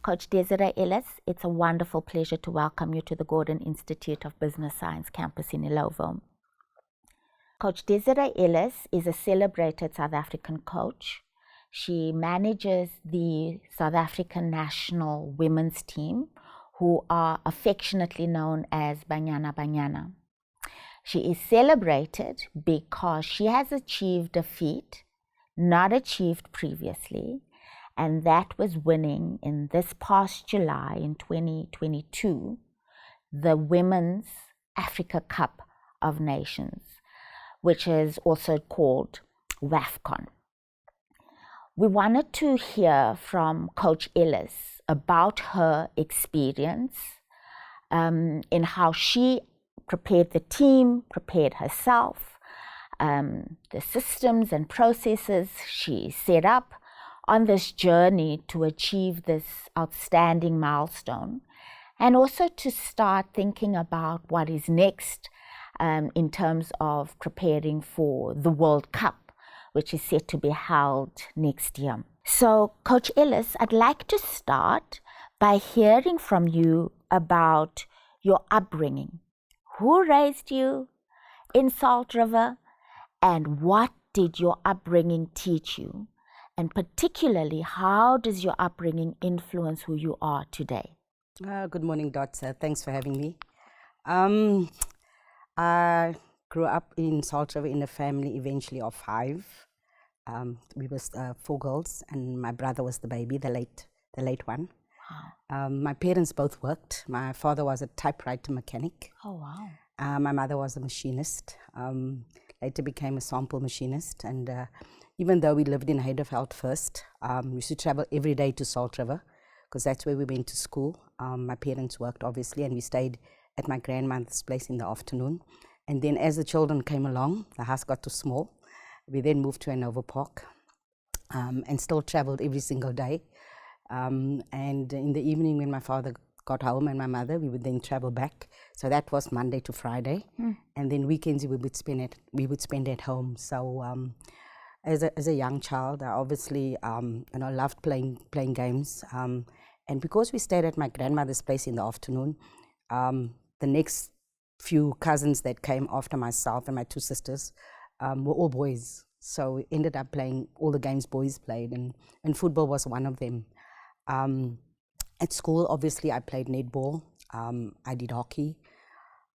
Coach Desiree Ellis, it's a wonderful pleasure to welcome you to the Gordon Institute of Business Science campus in Ilovo. Coach Desiree Ellis is a celebrated South African coach. She manages the South African national women's team, who are affectionately known as Banyana Banyana. She is celebrated because she has achieved a feat not achieved previously, and that was winning in this past July in 2022, the Women's Africa Cup of Nations, which is also called WAFCON. We wanted to hear from Coach Ellis about her experience in how she prepared the team, prepared herself, the systems and processes she set up on this journey to achieve this outstanding milestone, and also to start thinking about what is next in terms of preparing for the World Cup, which is set to be held next year. So, Coach Ellis, I'd like to start by hearing from you about your upbringing. Who raised you in Salt River, and what did your upbringing teach you? And particularly, how does your upbringing influence who you are today? Good morning, Dot. Thanks for having me. I grew up in Salt River in a family eventually of 5. We were 4 girls, and my brother was the baby, the late one. Wow. My parents both worked. My father was a typewriter mechanic. Oh, wow. My mother was a machinist. Later became a sample machinist. And even though we lived in Heidelberg first, we used to travel every day to Salt River because that's where we went to school. My parents worked, obviously, and we stayed at my grandmother's place in the afternoon. And then as the children came along, the house got too small. We then moved to Hanover Park and still traveled every single day. And in the evening when my father got home and my mother, we would then travel back. So that was Monday to Friday. And then weekends we would spend at home. So as a young child, I obviously loved playing games. And because we stayed at my grandmother's place in the afternoon, the next few cousins that came after myself and my 2 sisters were all boys. So we ended up playing all the games boys played, and football was one of them. At school, obviously, I played netball. I did hockey.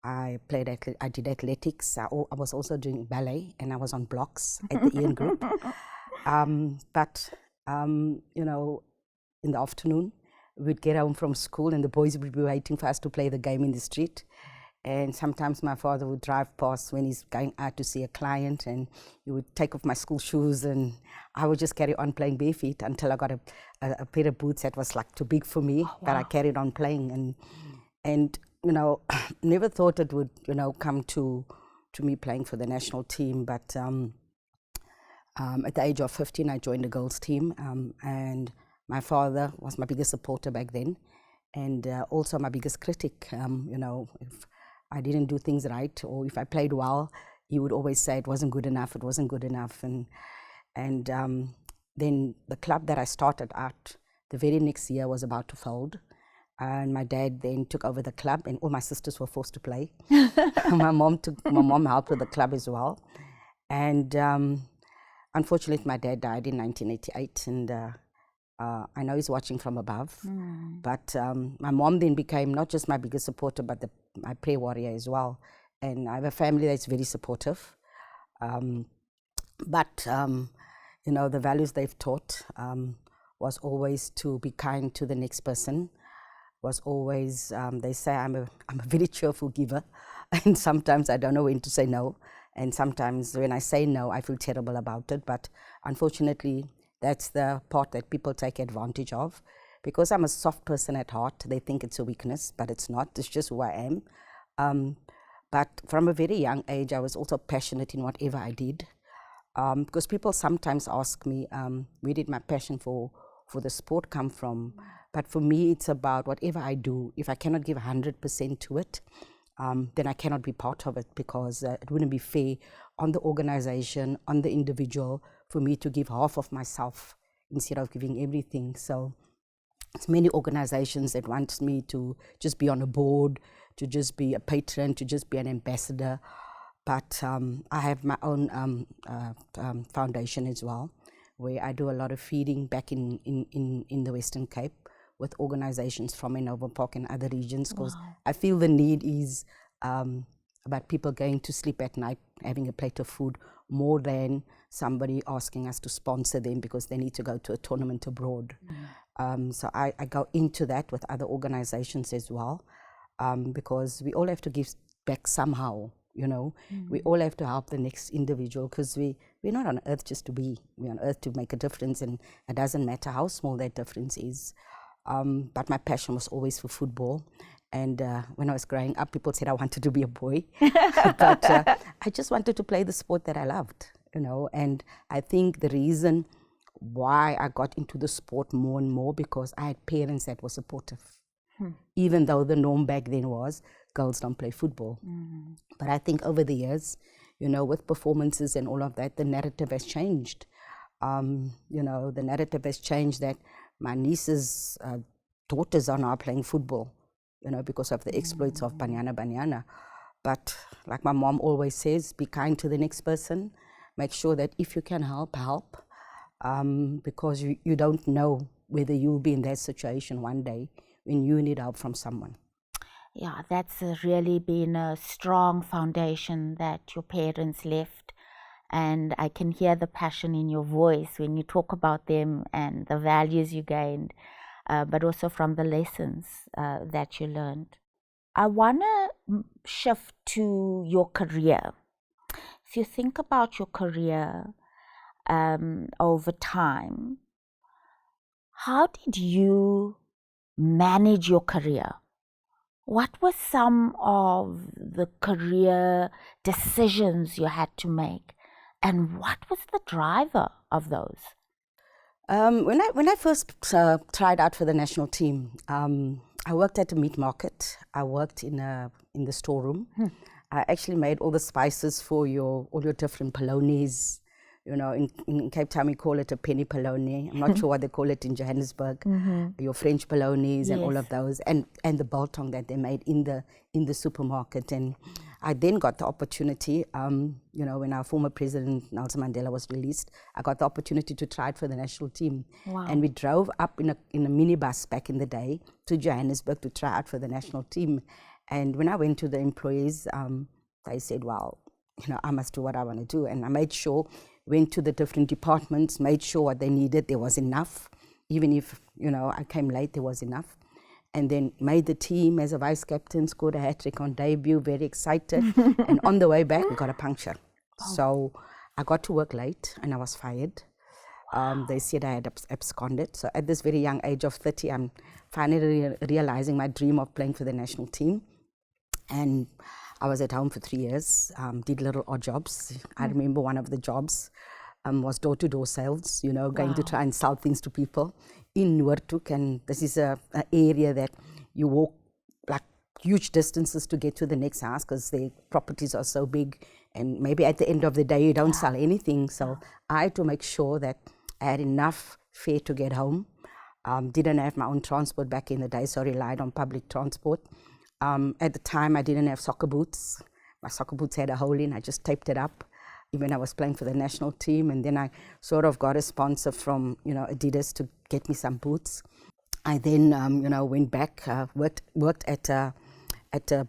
I did athletics. I was also doing ballet, and I was on blocks at the Ian Group. But in the afternoon, we'd get home from school, and the boys would be waiting for us to play the game in the street. And sometimes my father would drive past when he's going out to see a client, and he would take off my school shoes, and I would just carry on playing barefoot until I got a pair of boots that was like too big for me. Oh, wow. But I carried on playing, and never thought it would come to me playing for the national team. But at the age of 15, I joined the girls team, and my father was my biggest supporter back then, and also my biggest critic. If I didn't do things right, or if I played well, he would always say it wasn't good enough. And then the club that I started at the very next year was about to fold, and my dad then took over the club, and all my sisters were forced to play. My mom helped with the club as well, and unfortunately, my dad died in 1988, and I know he's watching from above, but my mom then became not just my biggest supporter, but my prayer warrior as well. And I have a family that's very supportive. But the values they've taught was always to be kind to the next person. Was always, they say I'm a very cheerful giver, and sometimes I don't know when to say no. And sometimes when I say no, I feel terrible about it. But unfortunately, that's the part that people take advantage of. Because I'm a soft person at heart, they think it's a weakness, but it's not. It's just who I am. But from a very young age, I was also passionate in whatever I did. Because people sometimes ask me, where did my passion for the sport come from? But for me, it's about whatever I do. If I cannot give 100% to it, then I cannot be part of it, because it wouldn't be fair on the organization, on the individual, for me to give half of myself instead of giving everything. So There's many organizations that want me to just be on a board, to just be a patron, to just be an ambassador. But I have my own foundation as well, where I do a lot of feeding back in the Western Cape with organizations from Innova Park and other regions, because I feel the need is about people going to sleep at night having a plate of food more than somebody asking us to sponsor them because they need to go to a tournament abroad. So I go into that with other organizations as well, because we all have to give back somehow, you know. We all have to help the next individual, because we're not on earth just to be. We're on earth to make a difference, and it doesn't matter how small that difference is. But my passion was always for football. And when I was growing up, people said I wanted to be a boy. But I just wanted to play the sport that I loved, you know. And I think the reason why I got into the sport more and more, because I had parents that were supportive. Even though the norm back then was girls don't play football. But I think over the years, you know, with performances and all of that, the narrative has changed. You know, the narrative has changed that my niece's daughters are now playing football, you know, because of the exploits of Banyana Banyana. But like my mom always says, be kind to the next person. Make sure that if you can help, help. Because you don't know whether you'll be in that situation one day when you need help from someone. Yeah, that's really been a strong foundation that your parents left. And I can hear the passion in your voice when you talk about them and the values you gained, but also from the lessons that you learned. I want to shift to your career. If you think about your career over time, how did you manage your career? What were some of the career decisions you had to make? And what was the driver of those? When I first tried out for the national team, I worked at a meat market. I worked in the storeroom. I actually made all the spices for all your different polonies. You know, in Cape Town we call it a penny polony. I'm not sure what they call it in Johannesburg. Your French polonies and all of those, and the biltong that they made in the supermarket. And I then got the opportunity, you know, when our former president Nelson Mandela was released, I got the opportunity to try it for the national team. And we drove up in a minibus back in the day to Johannesburg to try out for the national team. And when I went to the employees, they said, well, you know, I must do what I want to do. And I made sure, went to the different departments, made sure what they needed, there was enough. Even if, you know, I came late, there was enough. And then made the team as a vice captain, scored a hat-trick on debut, very excited. And on the way back, we got a puncture. So I got to work late and I was fired. They said I had absconded. So at this very young age of 30, I'm finally realizing my dream of playing for the national team. And I was at home for 3 years, did little odd jobs. I remember one of the jobs was door-to-door sales, you know, going to try and sell things to people in Noordhoek. And this is an area that you walk like huge distances to get to the next house because the properties are so big. And maybe at the end of the day, you don't sell anything. So I had to make sure that I had enough fare to get home. Didn't have my own transport back in the day, so I relied on public transport. At the time, I didn't have soccer boots. My soccer boots had a hole in. I just taped it up when I was playing for the national team. And then I sort of got a sponsor from, you know, Adidas to get me some boots. I then, you know, went back, worked at a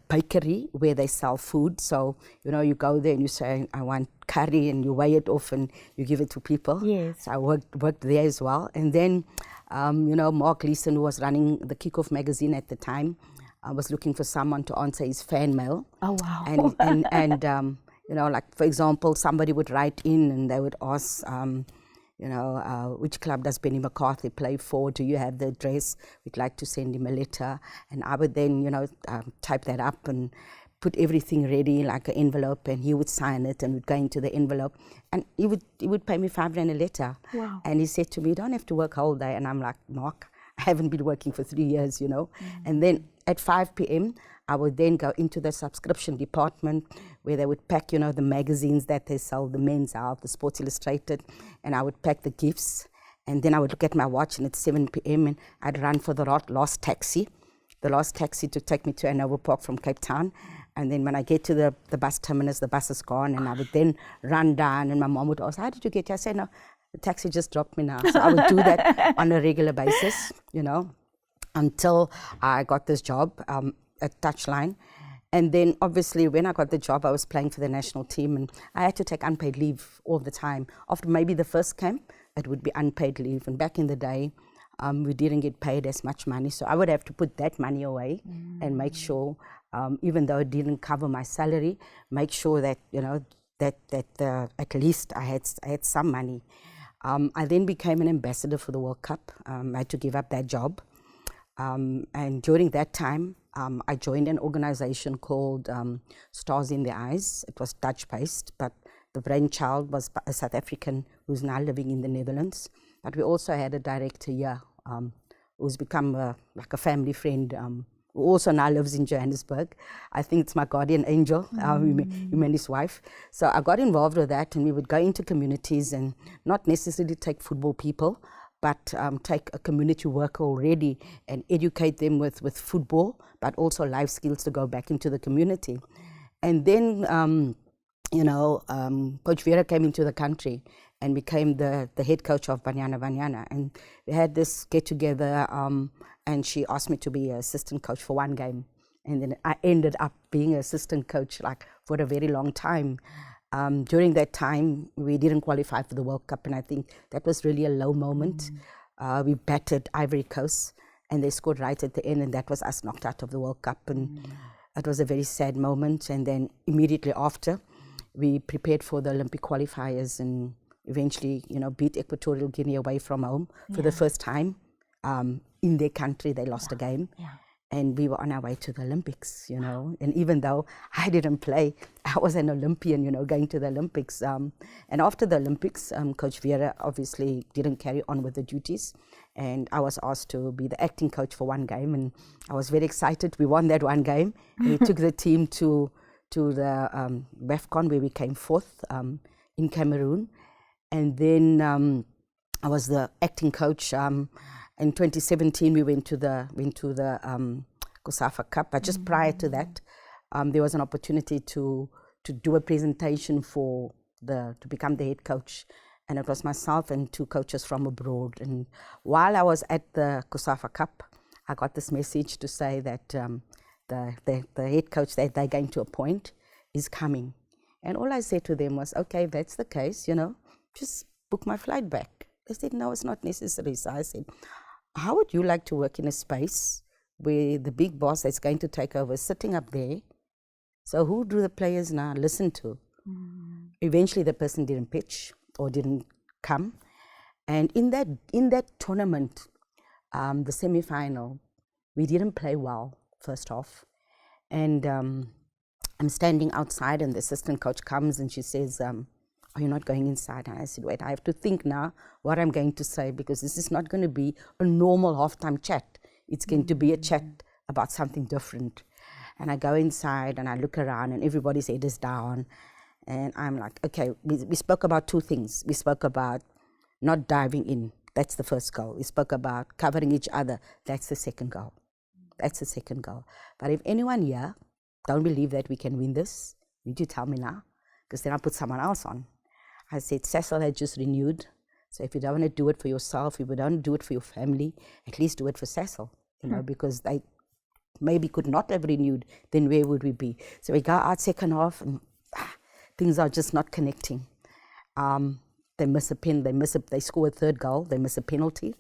bakery where they sell food. So, you know, you go there and you say, I want curry, and you weigh it off and you give it to people. Yes. So I worked there as well. And then, you know, Mark Leeson, who was running the Kickoff magazine at the time, I was looking for someone to answer his fan mail. Oh, wow. And you know, like, for example, somebody would write in and they would ask, you know, which club does Benny McCarthy play for? Do you have the address? We'd like to send him a letter. And I would then, you know, type that up and put everything ready, like an envelope, and he would sign it and would go into the envelope. And he would pay me R5 a letter. Wow. And he said to me, you don't have to work all day. And I'm like, Mark, I haven't been working for 3 years, you know. And then at 5 p.m., I would then go into the subscription department where they would pack, you know, the magazines that they sell, the Men's Health, the Sports Illustrated, and I would pack the gifts. And then I would look at my watch and it's 7 p.m. and I'd run for the last taxi to take me to Hanover Park from Cape Town. And then when I get to the bus terminus, the bus is gone, and I would then run down, and my mom would ask, how did you get here? I said, no, the taxi just dropped me now. So I would do that on a regular basis, you know, until I got this job at Touchline. And then obviously when I got the job, I was playing for the national team, and I had to take unpaid leave all the time. After maybe the first camp, it would be unpaid leave. And back in the day, we didn't get paid as much money. So I would have to put that money away and make sure, even though it didn't cover my salary, make sure that, you know, that at least I had some money. I then became an ambassador for the World Cup. I had to give up that job. And during that time, I joined an organization called Stars in the Eyes. It was Dutch-based, but the brainchild was a South African who's now living in the Netherlands. But we also had a director here who's become like a family friend, who also now lives in Johannesburg. I think it's my guardian angel, him and his wife. So I got involved with that, and we would go into communities and not necessarily take football people, but take a community worker already and educate them with football, but also life skills to go back into the community. And then, you know, Coach Vera came into the country and became the head coach of Banyana Banyana. And we had this get together, and she asked me to be an assistant coach for one game. And then I ended up being an assistant coach like for a very long time. During that time, we didn't qualify for the World Cup, and I think that was really a low moment. We battered Ivory Coast, and they scored right at the end, and that was us knocked out of the World Cup. And it was a very sad moment. And then immediately after, we prepared for the Olympic qualifiers and eventually, you know, beat Equatorial Guinea away from home for the first time. In their country, they lost a game. And we were on our way to the Olympics, you know. And even though I didn't play, I was an Olympian, you know, going to the Olympics. And after the Olympics, Coach Vera obviously didn't carry on with the duties. And I was asked to be the acting coach for one game. And I was very excited. We won that one game. And we took the team to the WAFCON, where we came fourth in Cameroon. And then I was the acting coach. In 2017, we went to the COSAFA Cup. But just prior to that, there was an opportunity to do a presentation to become the head coach. And it was myself and two coaches from abroad. And while I was at the COSAFA Cup, I got this message to say that the head coach that they're going to appoint is coming. And all I said to them was, okay, if that's the case, you know, just book my flight back. They said, no, it's not necessary. So I said, how would you like to work in a space where the big boss that's going to take over is sitting up there? So who do the players now listen to? Eventually the person didn't pitch or didn't come. And in that tournament, the semi-final, we didn't play well, first off. And I'm standing outside, and the assistant coach comes and she says, are you not going inside? And I said, wait, I have to think now what I'm going to say, because this is not going to be a normal halftime chat. It's going to be a chat about something different. And I go inside and I look around and everybody's head is down. And I'm like, okay, we spoke about two things. We spoke about not diving in. That's the first goal. We spoke about covering each other. That's the second goal. That's the second goal. But if anyone here don't believe that we can win this, you need to tell me now, because then I'll put someone else on. I said, Cecil had just renewed. So if you don't want to do it for yourself, if you don't do it for your family, at least do it for Cecil, you know, because they maybe could not have renewed, then where would we be? So we go out second half and things are just not connecting. They miss a pen, they score a third goal, they miss a penalty.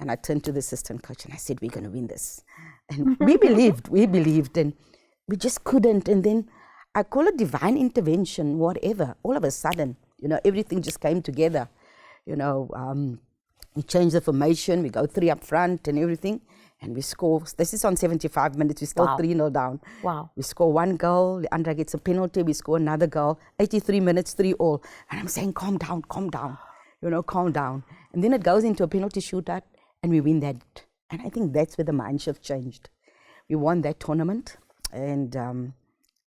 And I turned to the assistant coach and I said, we're going to win this. And we believed, and we just couldn't. And then I call it divine intervention, whatever. All of a sudden, you know, everything just came together. You know, we changed the formation, we go 3 up front and everything, and we score. This is on 75 minutes, we're still 3-0 down. Wow. We score 1 goal, Leandra gets a penalty, we score another goal, 83 minutes, 3-all. And I'm saying, calm down, you know, calm down. And then it goes into a penalty shootout, and we win that. And I think that's where the mind shift changed. We won that tournament, and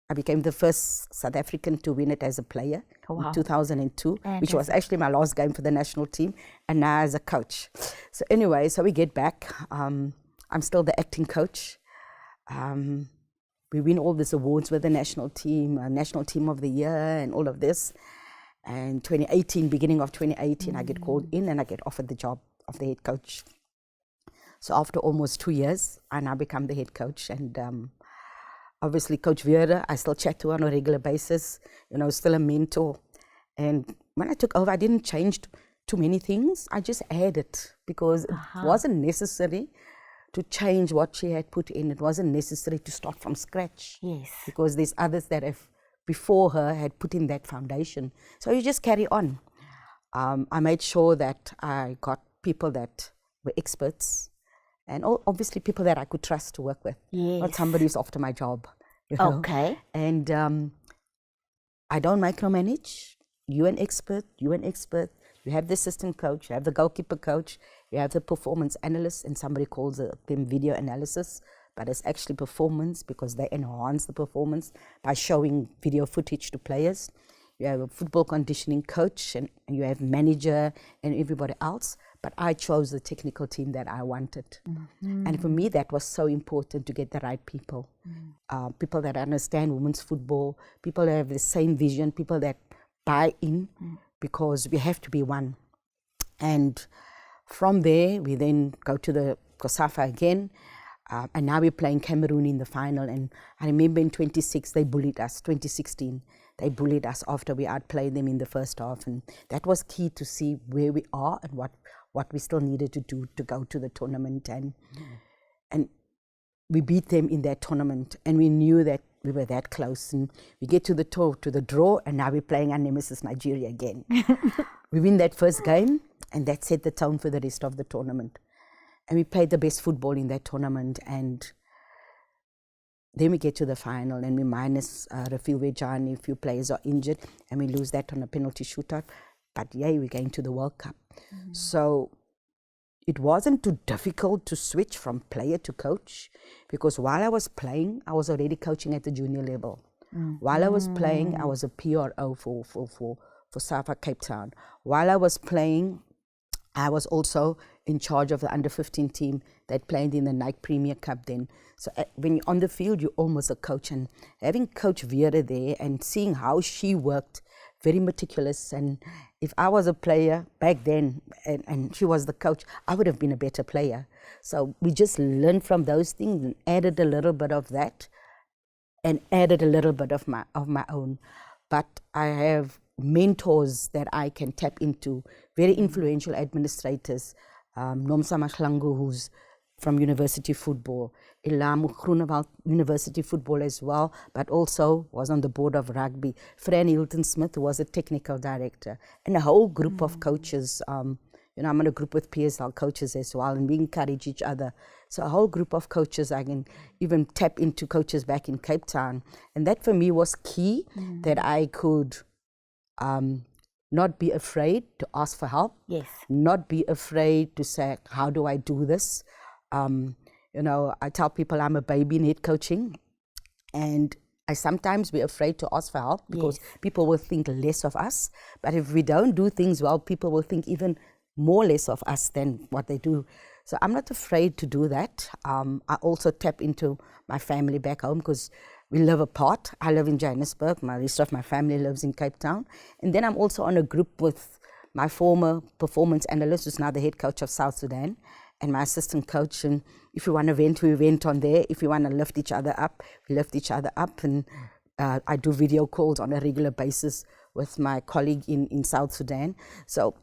I became the first South African to win it as a player in 2002, which was actually my last game for the national team, and now as a coach. So anyway, so we get back. I'm still the acting coach. We win all these awards with the national team of the year and all of this. And 2018, beginning of 2018, I get called in and I get offered the job of the head coach. So after almost 2 years, I now become the head coach. And obviously, Coach Vera, I still chat to on a regular basis, still a mentor. And when I took over, I didn't change too many things. I just added because it wasn't necessary to change what she had put in. It wasn't necessary to start from scratch. Yes. Because there's others that have before her had put in that foundation. So you just carry on. I made sure that I got people that were experts and obviously people that I could trust to work with. Yes. Not somebody who's after my job. Okay. And I don't micromanage. You're an expert. You have the assistant coach, you have the goalkeeper coach, you have the performance analyst, and somebody calls them video analysis, but it's actually performance because they enhance the performance by showing video footage to players. You have a football conditioning coach, and you have manager and everybody else, but I chose the technical team that I wanted. And for me, that was so important to get the right people. People that understand women's football, people that have the same vision, people that buy in, because we have to be one. And from there, we then go to the COSAFA again, and now we're playing Cameroon in the final. And I remember in 2016, they bullied us after we outplayed them in the first half. And that was key to see where we are and what we still needed to do to go to the tournament. And we beat them in that tournament, and we knew that we were that close. And we get to the draw, and now we're playing our nemesis Nigeria again. We win that first game, and that set the tone for the rest of the tournament. And we played the best football in that tournament. And then we get to the final, and we minus Rafiel Wejani, a few players are injured, and we lose that on a penalty shootout. But yay, we're going to the World Cup. So it wasn't too difficult to switch from player to coach, because while I was playing, I was already coaching at the junior level. While I was playing, I was a PRO for SAFA Cape Town. While I was playing, I was also in charge of the under-15 team that played in the Nike Premier Cup then. So when you're on the field, you're almost a coach. And having Coach Vera there and seeing how she worked, very meticulous. And if I was a player back then and she was the coach, I would have been a better player. So we just learned from those things and added a little bit of that and added a little bit of my own. But I have mentors that I can tap into, very influential administrators, Nomsa Mahlangu, who's from University Football, Elamu Groenewald, University Football as well, but also was on the board of rugby. Fran Hilton Smith, who was a technical director, and a whole group of coaches. I'm in a group with PSL coaches as well, and we encourage each other. So a whole group of coaches. I can even tap into coaches back in Cape Town. And that for me was key, that I could not be afraid to ask for help. Yes. Not be afraid to say, how do I do this? I tell people I'm a baby in head coaching, and I sometimes be afraid to ask for help because people will think less of us. But if we don't do things well, people will think even more less of us than what they do. So I'm not afraid to do that. I also tap into my family back home because we live apart. I live in Johannesburg. The rest of my family lives in Cape Town. And then I'm also on a group with my former performance analyst, who's now the head coach of South Sudan, and my assistant coach. And if we want to vent, we vent on there. If we want to lift each other up, we lift each other up. And I do video calls on a regular basis with my colleague in South Sudan. So,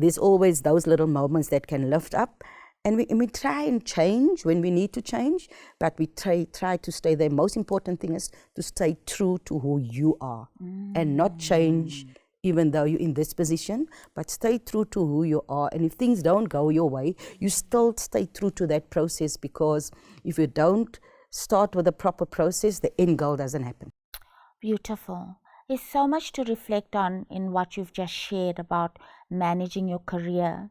there's always those little moments that can lift up. And we try and change when we need to change, but we try to stay there. Most important thing is to stay true to who you are and not change even though you're in this position, but stay true to who you are. And if things don't go your way, you still stay true to that process, because if you don't start with a proper process, the end goal doesn't happen. Beautiful. There's so much to reflect on in what you've just shared about managing your career.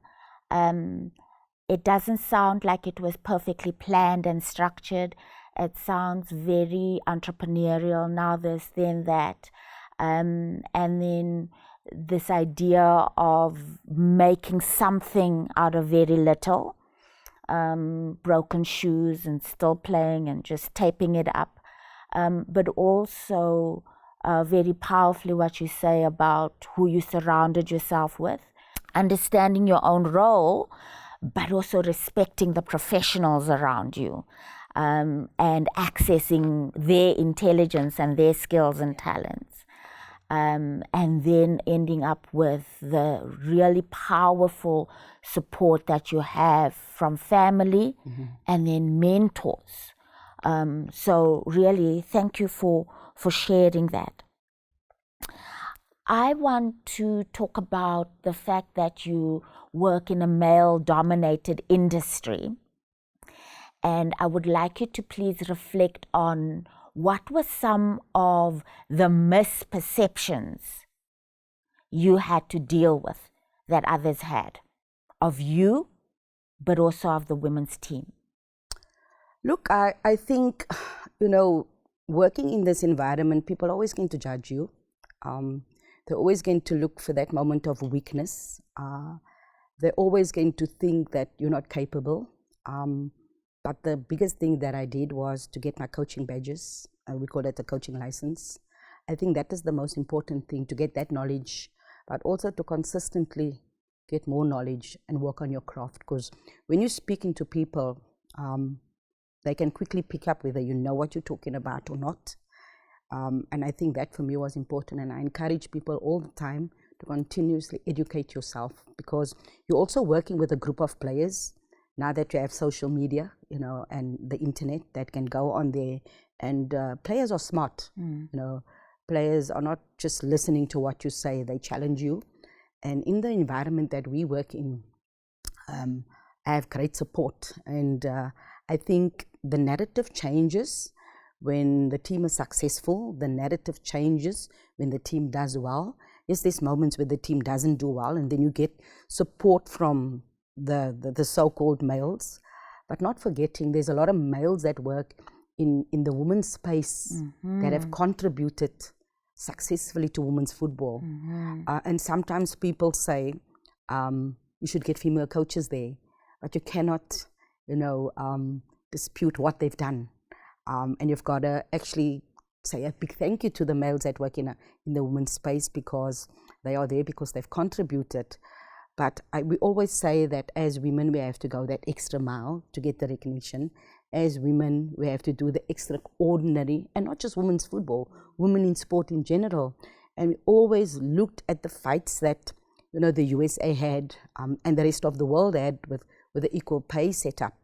It doesn't sound like it was perfectly planned and structured. It sounds very entrepreneurial, now this, then that. And then this idea of making something out of very little, broken shoes and still playing and just taping it up. But also very powerfully what you say about who you surrounded yourself with, understanding your own role, but also respecting the professionals around you, and accessing their intelligence and their skills and talents. And then ending up with the really powerful support that you have from family and then mentors. So really, thank you for sharing that. I want to talk about the fact that you work in a male-dominated industry. And I would like you to please reflect on what were some of the misperceptions you had to deal with that others had of you, but also of the women's team? Look, I think, working in this environment, people are always going to judge you. They're always going to look for that moment of weakness. They're always going to think that you're not capable. But the biggest thing that I did was to get my coaching badges. We call it a coaching license. I think that is the most important thing, to get that knowledge, but also to consistently get more knowledge and work on your craft. Because when you're speaking to people, they can quickly pick up whether you know what you're talking about or not. And I think that for me was important. And I encourage people all the time to continuously educate yourself, because you're also working with a group of players. Now that you have social media, and the internet that can go on there, and players are smart. Players are not just listening to what you say; they challenge you. And in the environment that we work in, I have great support, and I think the narrative changes when the team is successful. The narrative changes when the team does well. Yes, there's moments where the team doesn't do well, and then you get support from the so-called males, but not forgetting there's a lot of males that work in the women's space that have contributed successfully to women's football. And sometimes people say you should get female coaches there, but you cannot, dispute what they've done. And you've got to actually say a big thank you to the males that work in the women's space, because they are there because they've contributed. But we always say that as women, we have to go that extra mile to get the recognition. As women, we have to do the extraordinary, and not just women's football, women in sport in general. And we always looked at the fights that, the USA had and the rest of the world had with the equal pay setup.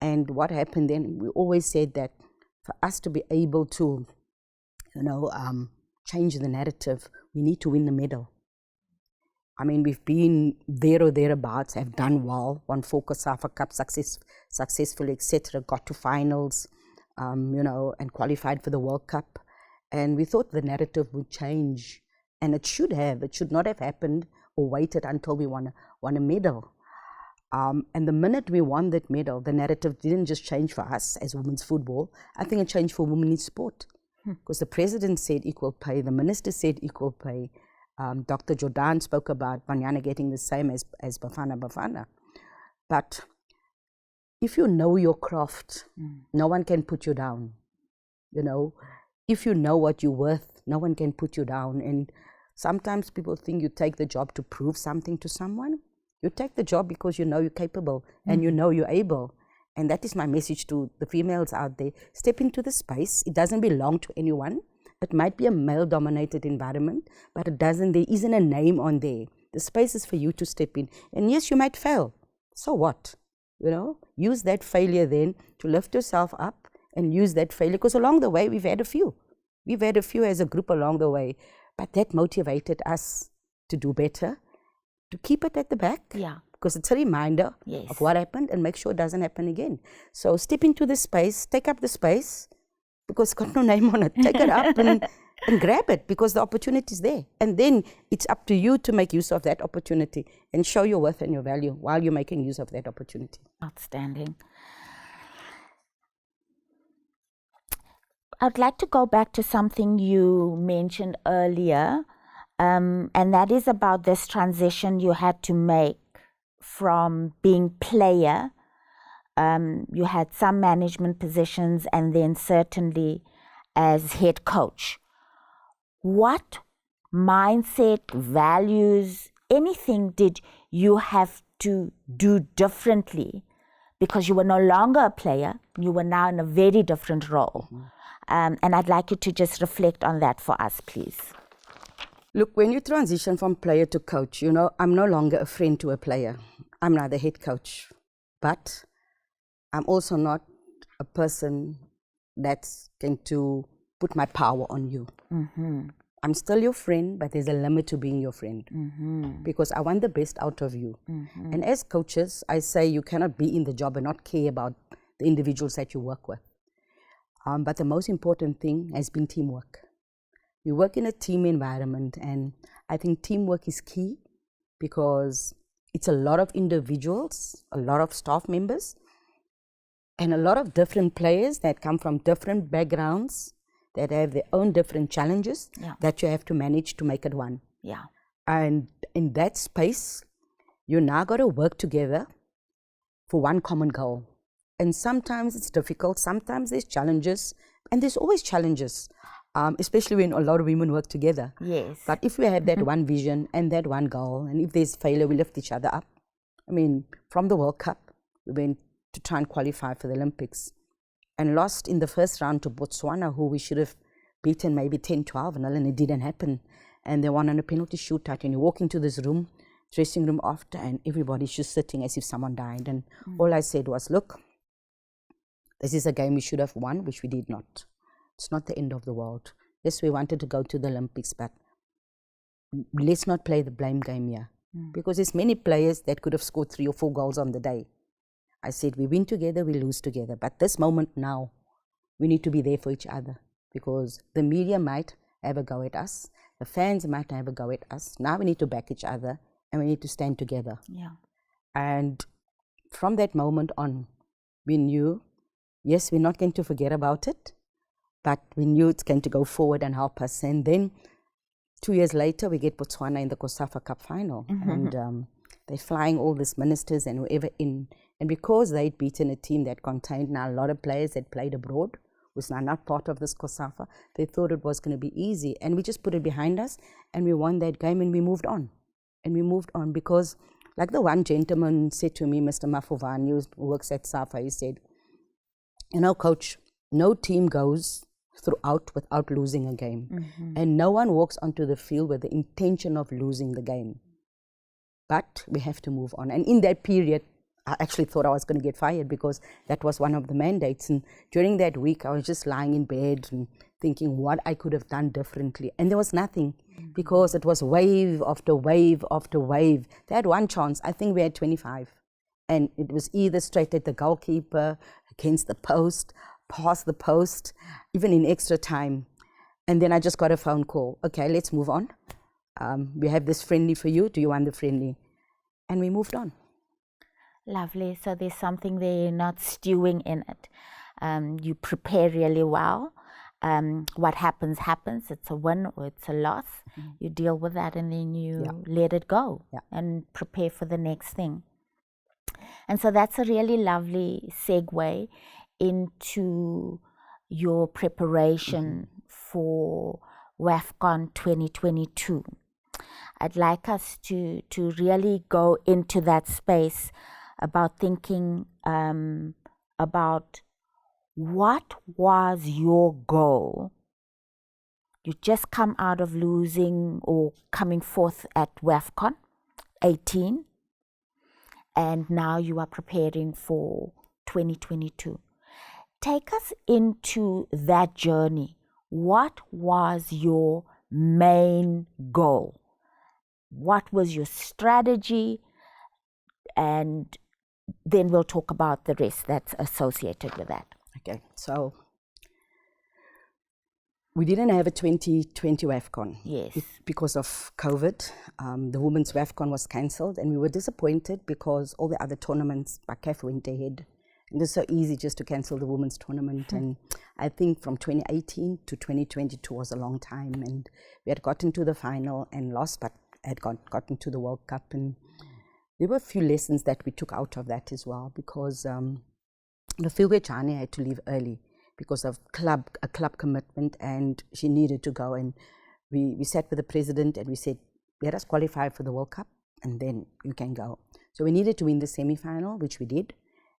And what happened then, we always said that for us to be able to, change the narrative, we need to win the medal. I mean, we've been there or thereabouts, have done well, won 4 COSAFA Cup successfully, etc., got to finals, and qualified for the World Cup. And we thought the narrative would change, and it should have. It should not have happened or waited until we won a medal. And the minute we won that medal, the narrative didn't just change for us as women's football. I think it changed for women in sport, because the president said equal pay, the minister said equal pay. Dr. Jordan spoke about Banyana getting the same as Bafana. But if you know your craft, no one can put you down. If you know what you're worth, no one can put you down. And sometimes people think you take the job to prove something to someone. You take the job because you know you're capable and you know you're able. And that is my message to the females out there. Step into the space. It doesn't belong to anyone. It might be a male-dominated environment, but there isn't a name on there. The space is for you to step in. And yes, you might fail. So what? Use that failure then to lift yourself up, and use that failure, because along the way, we've had a few. We've had a few as a group along the way, but that motivated us to do better, to keep it at the back. Yeah. Because it's a reminder of what happened, and make sure it doesn't happen again. So step into the space, take up the space, because it's got no name on it. Take it up and grab it, because the opportunity is there. And then it's up to you to make use of that opportunity and show your worth and your value while you're making use of that opportunity. Outstanding. I'd like to go back to something you mentioned earlier, and that is about this transition you had to make from being player. You had some management positions and then certainly as head coach. What mindset, values, anything did you have to do differently because you were no longer a player, you were now in a very different role? And I'd like you to just reflect on that for us, please. Look, when you transition from player to coach, I'm no longer a friend to a player. I'm now the head coach. But I'm also not a person that's going to put my power on you. I'm still your friend, but there's a limit to being your friend because I want the best out of you. And as coaches, I say you cannot be in the job and not care about the individuals that you work with. But the most important thing has been teamwork. We work in a team environment, and I think teamwork is key because it's a lot of individuals, a lot of staff members, and a lot of different players that come from different backgrounds that have their own different challenges that you have to manage to make it one. Yeah. And in that space, you now got to work together for one common goal. And sometimes it's difficult, sometimes there's challenges, and there's always challenges, especially when a lot of women work together. Yes. But if we have that one vision and that one goal, and if there's failure, we lift each other up. I mean, from the World Cup, we went to try and qualify for the Olympics and lost in the first round to Botswana, who we should have beaten maybe 10-12, and it didn't happen. And they won on a penalty shootout, and you walk into this room, dressing room after, and everybody's just sitting as if someone died. And all I said was, look, this is a game we should have won, which we did not. It's not the end of the world. Yes, we wanted to go to the Olympics, but let's not play the blame game here. Because there's many players that could have scored 3 or 4 goals on the day. I said, we win together, we lose together. But this moment now, we need to be there for each other because the media might have a go at us. The fans might have a go at us. Now we need to back each other and we need to stand together. Yeah. And from that moment on, we knew, yes, we're not going to forget about it, but we knew it's going to go forward and help us. And then 2 years later, we get Botswana in the COSAFA Cup final. And they're flying all these ministers and whoever in. And because they'd beaten a team that contained now a lot of players that played abroad, was now not part of this COSAFA, they thought it was going to be easy. And we just put it behind us and we won that game and we moved on. And we moved on because, like the one gentleman said to me, Mr. Mafuvani, who works at SAFA, he said, coach, no team goes throughout without losing a game. And no one walks onto the field with the intention of losing the game. But we have to move on. And in that period, I actually thought I was going to get fired because that was one of the mandates. And during that week, I was just lying in bed and thinking what I could have done differently. And there was nothing because it was wave after wave after wave. They had one chance. I think we had 25. And it was either straight at the goalkeeper, against the post, past the post, even in extra time. And then I just got a phone call. Okay, let's move on. We have this friendly for you. Do you want the friendly? And we moved on. Lovely. So there's something there, you're not stewing in it. You prepare really well. What happens, happens. It's a win or it's a loss. You deal with that and then you let it go and prepare for the next thing. And so that's a really lovely segue into your preparation for WAFCON 2022. I'd like us to really go into that space about thinking about what was your goal. You just come out of losing or coming forth at WAFCON 18, and now you are preparing for 2022. Take us into that journey. What was your main goal? What was your strategy? And then we'll talk about the rest that's associated with that. Okay, so we didn't have a 2020 WAFCON. Yes. Because of COVID. The women's WAFCON was cancelled and we were disappointed because all the other tournaments, CAF went ahead It was so easy just to cancel the women's tournament. And I think from 2018 to 2022 was a long time. And we had gotten to the final and lost, but had gotten to the World Cup. And there were a few lessons that we took out of that as well, because the Philwe Chani had to leave early because of a club commitment, and she needed to go. And we sat with the president and we said, let us qualify for the World Cup and then you can go. So we needed to win the semi-final, which we did.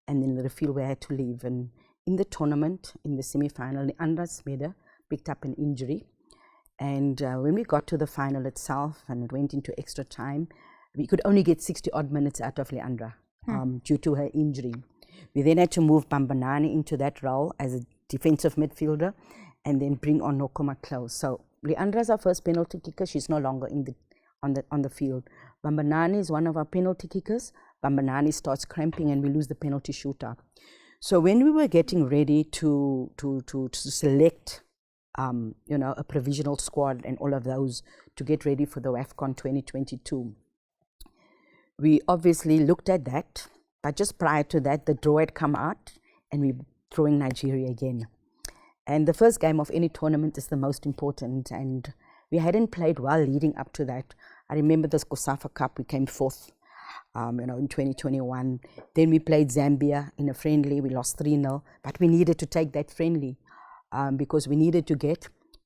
And then the Philwe had to leave. And in the tournament, in the semi-final, Leandra Smeder picked up an injury. And when we got to the final itself and it went into extra time, we could only get 60-odd minutes out of Leandra due to her injury. We then had to move Bambanani into that role as a defensive midfielder and then bring on Nokoma close. So Leandra's our first penalty kicker. She's no longer on the field. Bambanani is one of our penalty kickers. Bambanani starts cramping and we lose the penalty shootout. So when we were getting ready to select a provisional squad and all of those to get ready for the WAFCON 2022, we obviously looked at that, but just prior to that, the draw had come out and we were throwing Nigeria again. And the first game of any tournament is the most important, and we hadn't played well leading up to that. I remember the Kosafa Cup, we came fourth, in 2021. Then we played Zambia in a friendly, we lost 3-0, but we needed to take that friendly because we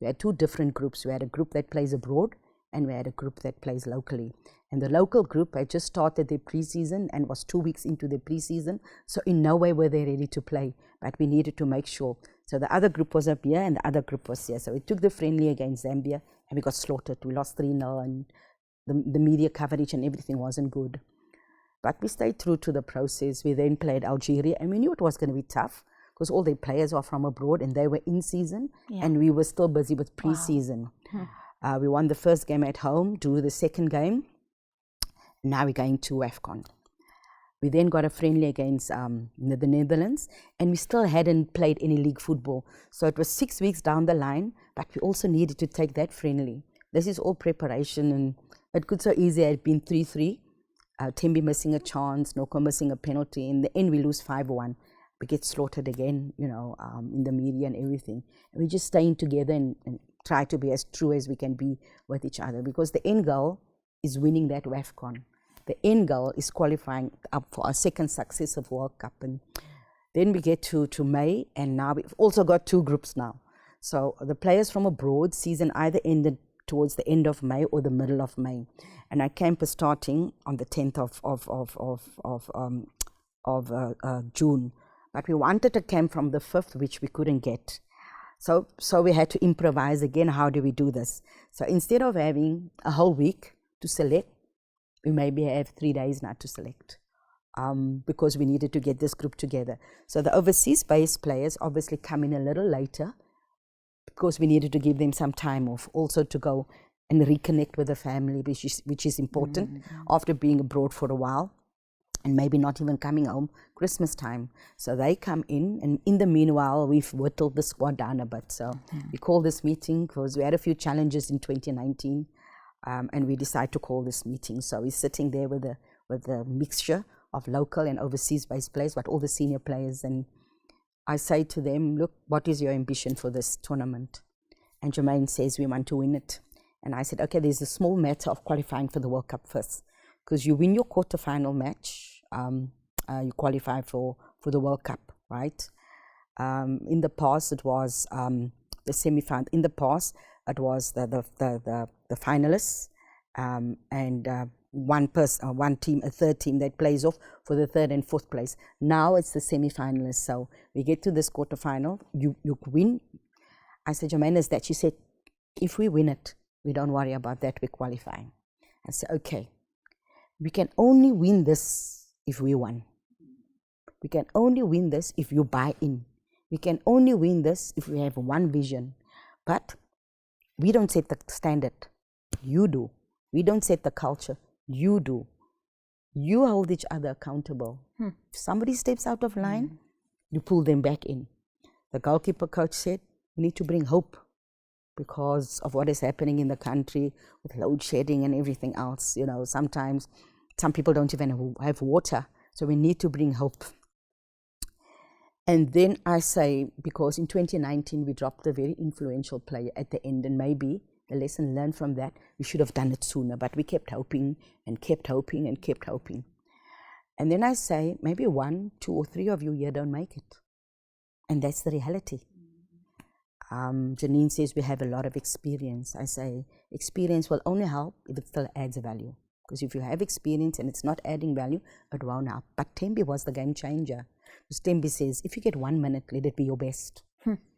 had two different groups. We had a group that plays abroad and we had a group that plays locally. And the local group had just started their pre-season and was 2 weeks into their pre-season, so in no way were they ready to play, but we needed to make sure. So the other group was up here and the other group was here. So we took the friendly against Zambia and we got slaughtered. We lost 3-0 and the media coverage and everything wasn't good. But we stayed true to the process. We then played Algeria and we knew it was going to be tough because all their players are from abroad and they were in season and we were still busy with pre-season. Wow. We won the first game at home, drew the second game. Now we're going to WAFCON. We then got a friendly against the Netherlands, and we still hadn't played any league football. So it was 6 weeks down the line, but we also needed to take that friendly. This is all preparation, and it could so easy have been 3-3. Tembi missing a chance, Noko missing a penalty. In the end, we lose 5-1. We get slaughtered again, in the media and everything. And we're just staying together and try to be as true as we can be with each other, because the end goal is winning that WAFCON. The end goal is qualifying up for our second successive World Cup. And then we get to May, and now we've also got two groups now. So the players from abroad season either ended towards the end of May or the middle of May. And our camp is starting on the 10th of June. But we wanted a camp from the 5th, which we couldn't get. So we had to improvise again. How do we do this? So instead of having a whole week to select, we maybe have 3 days now to select because we needed to get this group together. So the overseas-based players obviously come in a little later because we needed to give them some time off, also to go and reconnect with the family, which is important after being abroad for a while and maybe not even coming home Christmas time. So they come in, and in the meanwhile, we've whittled the squad down a bit. So we called this meeting because we had a few challenges in 2019. And we decided to call this meeting. So we're sitting there with a mixture of local and overseas-based players, but all the senior players. And I say to them, look, what is your ambition for this tournament? And Jermaine says, we want to win it. And I said, okay, there's a small matter of qualifying for the World Cup first. Because you win your quarterfinal match, you qualify for the World Cup, right? In the past, it was the semi-final. In the past, it was the finalists and one team, a third team that plays off for the third and fourth place. Now it's the semi-finalists. So we get to this quarterfinal. You win. I said, Jermaine, is that? She said, if we win it, we don't worry about that. We're qualifying. I said, okay. We can only win this if we won. We can only win this if you buy in. We can only win this if we have one vision. But we don't set the standard. You do. We don't set the culture. You do. You hold each other accountable. If somebody steps out of line, you pull them back in. The goalkeeper coach said, we need to bring hope because of what is happening in the country with load shedding and everything else. Sometimes some people don't even have water. So we need to bring hope. And then I say, because in 2019 we dropped a very influential player at the end, and maybe the lesson learned from that, we should have done it sooner, but we kept hoping and kept hoping and kept hoping. And then I say, maybe 1, 2, or 3 of you here don't make it. And that's the reality. Janine says we have a lot of experience. I say, experience will only help if it still adds value. Because if you have experience and it's not adding value, it won't help. But Thembi was the game changer. Because Thembi says, if you get 1 minute, let it be your best.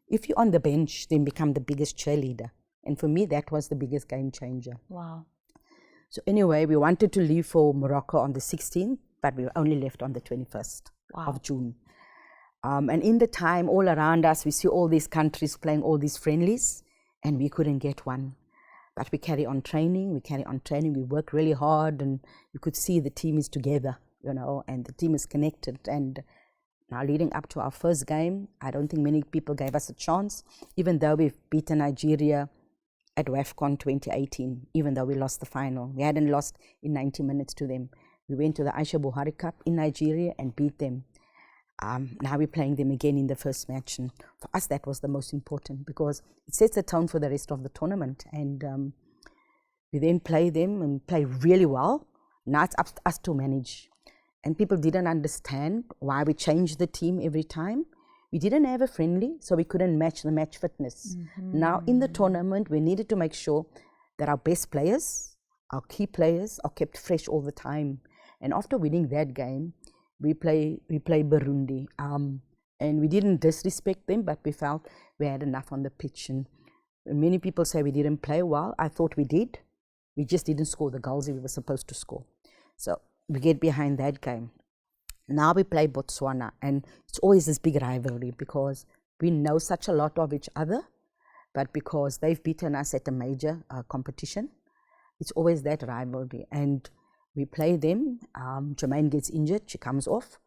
If you're on the bench, then become the biggest cheerleader. And for me, that was the biggest game changer. Wow. So anyway, we wanted to leave for Morocco on the 16th, but we only left on the 21st of June. And in the time, all around us, we see all these countries playing all these friendlies, and we couldn't get one. But we carry on training, we work really hard, and you could see the team is together, you know, and the team is connected. And now leading up to our first game, I don't think many people gave us a chance, even though we've beaten Nigeria at WAFCON 2018, even though we lost the final. We hadn't lost in 90 minutes to them. We went to the Aisha Buhari Cup in Nigeria and beat them. Now we're playing them again in the first match, and for us that was the most important because it sets the tone for the rest of the tournament. And we then play them and play really well. Now it's up to us to manage. And people didn't understand why we changed the team every time. We didn't have a friendly, so we couldn't match the match fitness. Now in the tournament, we needed to make sure that our best players, our key players, are kept fresh all the time. And after winning that game, we play Burundi, and we didn't disrespect them, but we felt we had enough on the pitch. And many people say we didn't play well. I thought we did. We just didn't score the goals we were supposed to score. So we get behind that game. Now we play Botswana, and it's always this big rivalry because we know such a lot of each other, but because they've beaten us at a major competition, it's always that rivalry. And we play them, Jermaine gets injured, she comes off,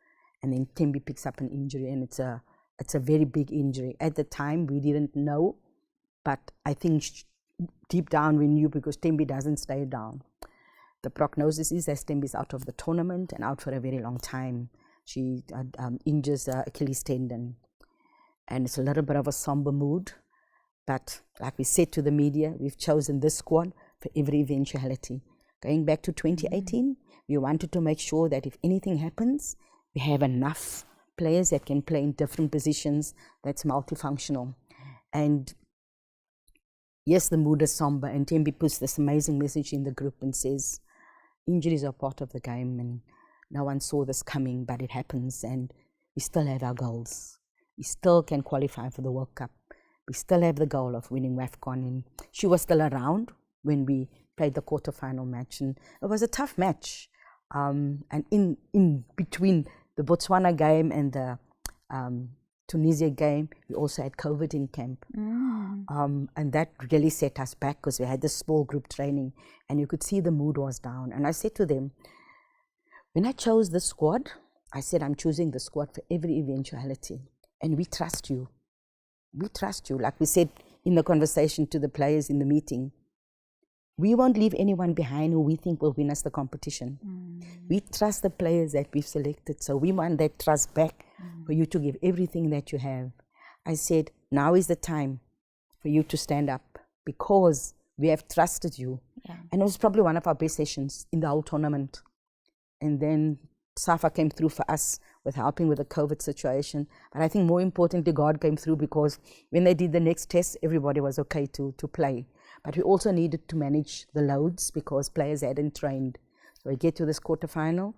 and then Thembi picks up an injury, and it's a very big injury. At the time, we didn't know, but I think deep down we knew because Thembi doesn't stay down. The prognosis is that Thembi is out of the tournament and out for a very long time. She injures Achilles tendon, and it's a little bit of a somber mood, but like we said to the media, we've chosen this squad for every eventuality. Going back to 2018, we wanted to make sure that if anything happens, we have enough players that can play in different positions that's multifunctional. And yes, the mood is somber, and Thembi puts this amazing message in the group and says, injuries are part of the game, and no one saw this coming, but it happens, and we still have our goals. We still can qualify for the World Cup. We still have the goal of winning WAFCON, and she was still around when we played the quarterfinal match, and it was a tough match. And in between the Botswana game and the Tunisia game, we also had COVID in camp. And that really set us back because we had this small group training, and you could see the mood was down. And I said to them, when I chose the squad, I said, I'm choosing the squad for every eventuality, and we trust you. We trust you. Like we said in the conversation to the players in the meeting, we won't leave anyone behind who we think will win us the competition. We trust the players that we've selected, so we want that trust back for you to give everything that you have. I said, now is the time for you to stand up because we have trusted you. And it was probably one of our best sessions in the whole tournament. And then Safa came through for us with helping with the COVID situation. But I think more importantly, God came through because when they did the next test, everybody was okay to play. But we also needed to manage the loads because players hadn't trained. So we get to this quarterfinal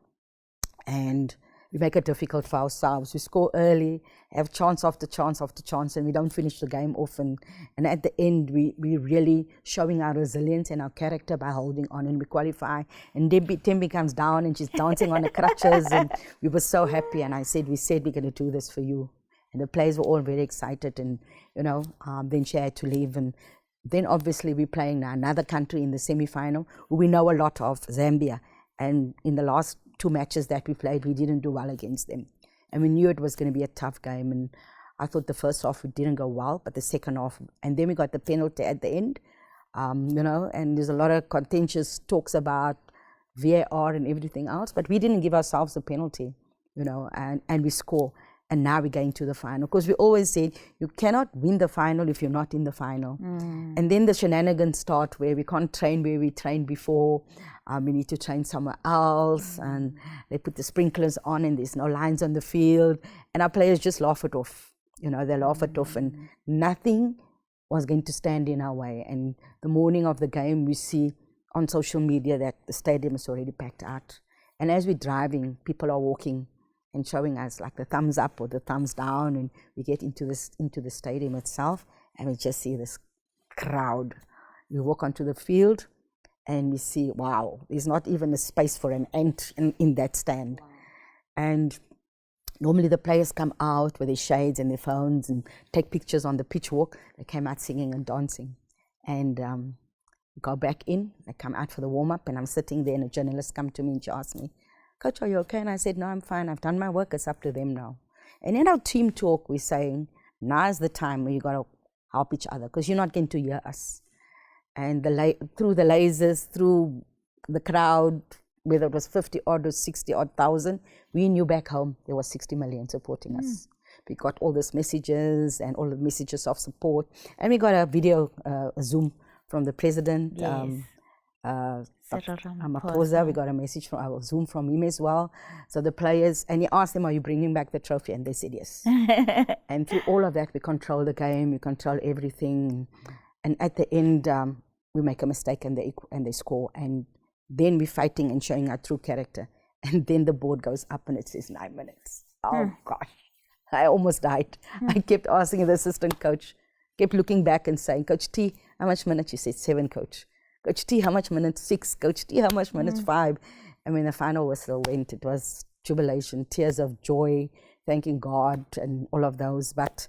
and we make it difficult for ourselves. We score early, have chance after chance after chance, and we don't finish the game off. And at the end, we really showing our resilience and our character by holding on, and we qualify. And Thembi comes down and she's dancing on the crutches, and we were so happy. And we said we're going to do this for you. And the players were all very excited, and then she had to leave. And then obviously we're playing now another country in the semi-final who we know a lot of, Zambia. And in the last 2 matches that we played, we didn't do well against them. And we knew it was going to be a tough game. And I thought the first half we didn't go well, but the second half, and then we got the penalty at the end, and there's a lot of contentious talks about VAR and everything else, but we didn't give ourselves a penalty, and we score. And now we're going to the final. Because we always said, you cannot win the final if you're not in the final. And then the shenanigans start where we can't train where we trained before. We need to train somewhere else. And they put the sprinklers on and there's no lines on the field. And our players just laugh it off. You know, they laugh it off, and nothing was going to stand in our way. And the morning of the game, we see on social media that the stadium is already packed out. And as we're driving, people are walking and showing us like the thumbs up or the thumbs down, and we get into the stadium itself, and we just see this crowd. We walk onto the field, and we see, wow, there's not even a space for an ant in that stand. Wow. And normally the players come out with their shades and their phones and take pictures on the pitch walk. They came out singing and dancing, and go back in. They come out for the warm up, and I'm sitting there, and a journalist come to me and she asked me, "Coach, are you okay?" And I said, "No, I'm fine. I've done my work. It's up to them now." And in our team talk, we're saying, now is the time where you got to help each other, because you're not going to hear us. And through the lasers, through the crowd, whether it was 50 odd or 60 odd thousand, we knew back home there was 60 million supporting us. We got all these messages and all the messages of support. And we got a video, a Zoom from the president. Yes. Ramaphosa. We got a message from our Zoom from him as well. So the players, and he asked them, "Are you bringing back the trophy?" And they said yes. And through all of that, we control the game, we control everything. And at the end, we make a mistake and they score. And then we're fighting and showing our true character. And then the board goes up and it says 9 minutes. Oh gosh, I almost died. I kept asking the assistant coach, kept looking back and saying, "Coach T, how much minutes?" She said, 7, coach. Coach T, how much minutes? 6. Coach T, how much minutes? 5. And when the final whistle went, it was jubilation, tears of joy, thanking God and all of those. But,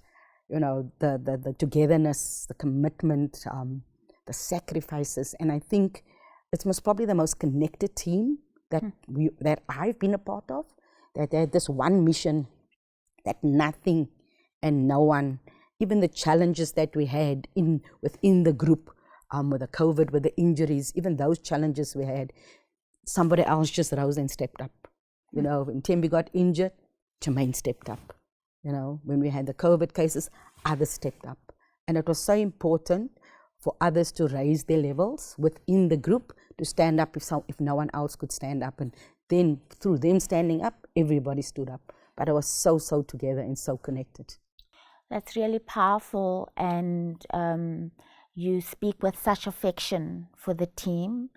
you know, the togetherness, the commitment, the sacrifices. And I think it's most probably the most connected team that I've been a part of, that they had this one mission, that nothing and no one, even the challenges that we had within the group, with the COVID, with the injuries, even those challenges we had, somebody else just rose and stepped up. You know, when Tembi got injured, Jermaine stepped up. You know, when we had the COVID cases, others stepped up. And it was so important for others to raise their levels within the group, to stand up if no one else could stand up. And then through them standing up, everybody stood up. But it was so together and so connected. That's really powerful, and you speak with such affection for the team.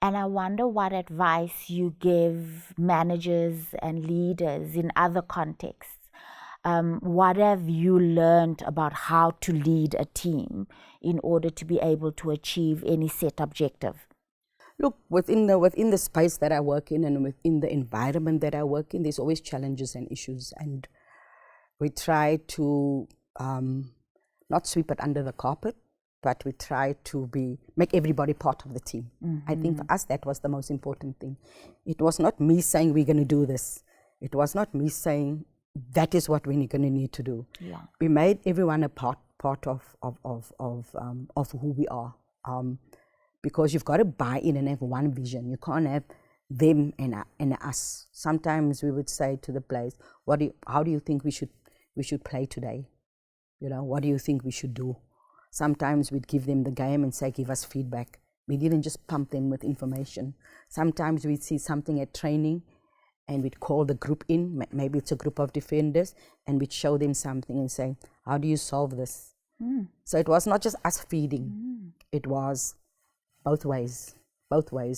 And I wonder what advice you give managers and leaders in other contexts. What have you learned about how to lead a team in order to be able to achieve any set objective? Look, within the space that I work in and within the environment that I work in, there's always challenges and issues. And we try to not sweep it under the carpet, but we try to make everybody part of the team. I think for us, that was the most important thing. It was not me saying we're going to do this. It was not me saying that is what we're going to need to do. Yeah. We made everyone a part of who we are, because you've got to buy in and have one vision. You can't have them and us. Sometimes we would say to the players, how do you think we should play today? You know, what do you think we should do? Sometimes we'd give them the game and say, give us feedback. We didn't just pump them with information. Sometimes we'd see something at training and we'd call the group in, maybe it's a group of defenders, and we'd show them something and say, how do you solve this? So it was not just us feeding, it was both ways.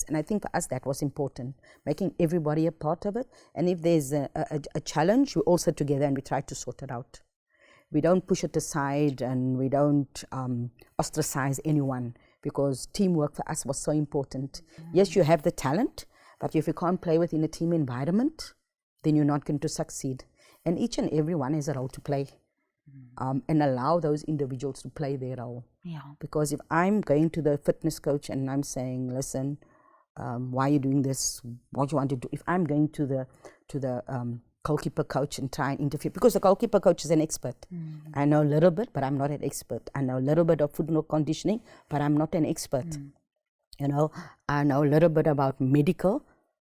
And I think for us that was important, making everybody a part of it. And if there's a challenge, we all sit together and we try to sort it out. We don't push it aside and we don't ostracize anyone, because teamwork for us was so important. Yes, you have the talent, but if you can't play within a team environment, then you're not going to succeed. And each and every one has a role to play, and allow those individuals to play their role. Yeah. Because if I'm going to the fitness coach and I'm saying, listen, why are you doing this? What do you want to do? If I'm going to the goalkeeper coach and try and interfere, because the goalkeeper coach is an expert. I know a little bit, but I'm not an expert. I know a little bit of football conditioning, but I'm not an expert. You know, I know a little bit about medical,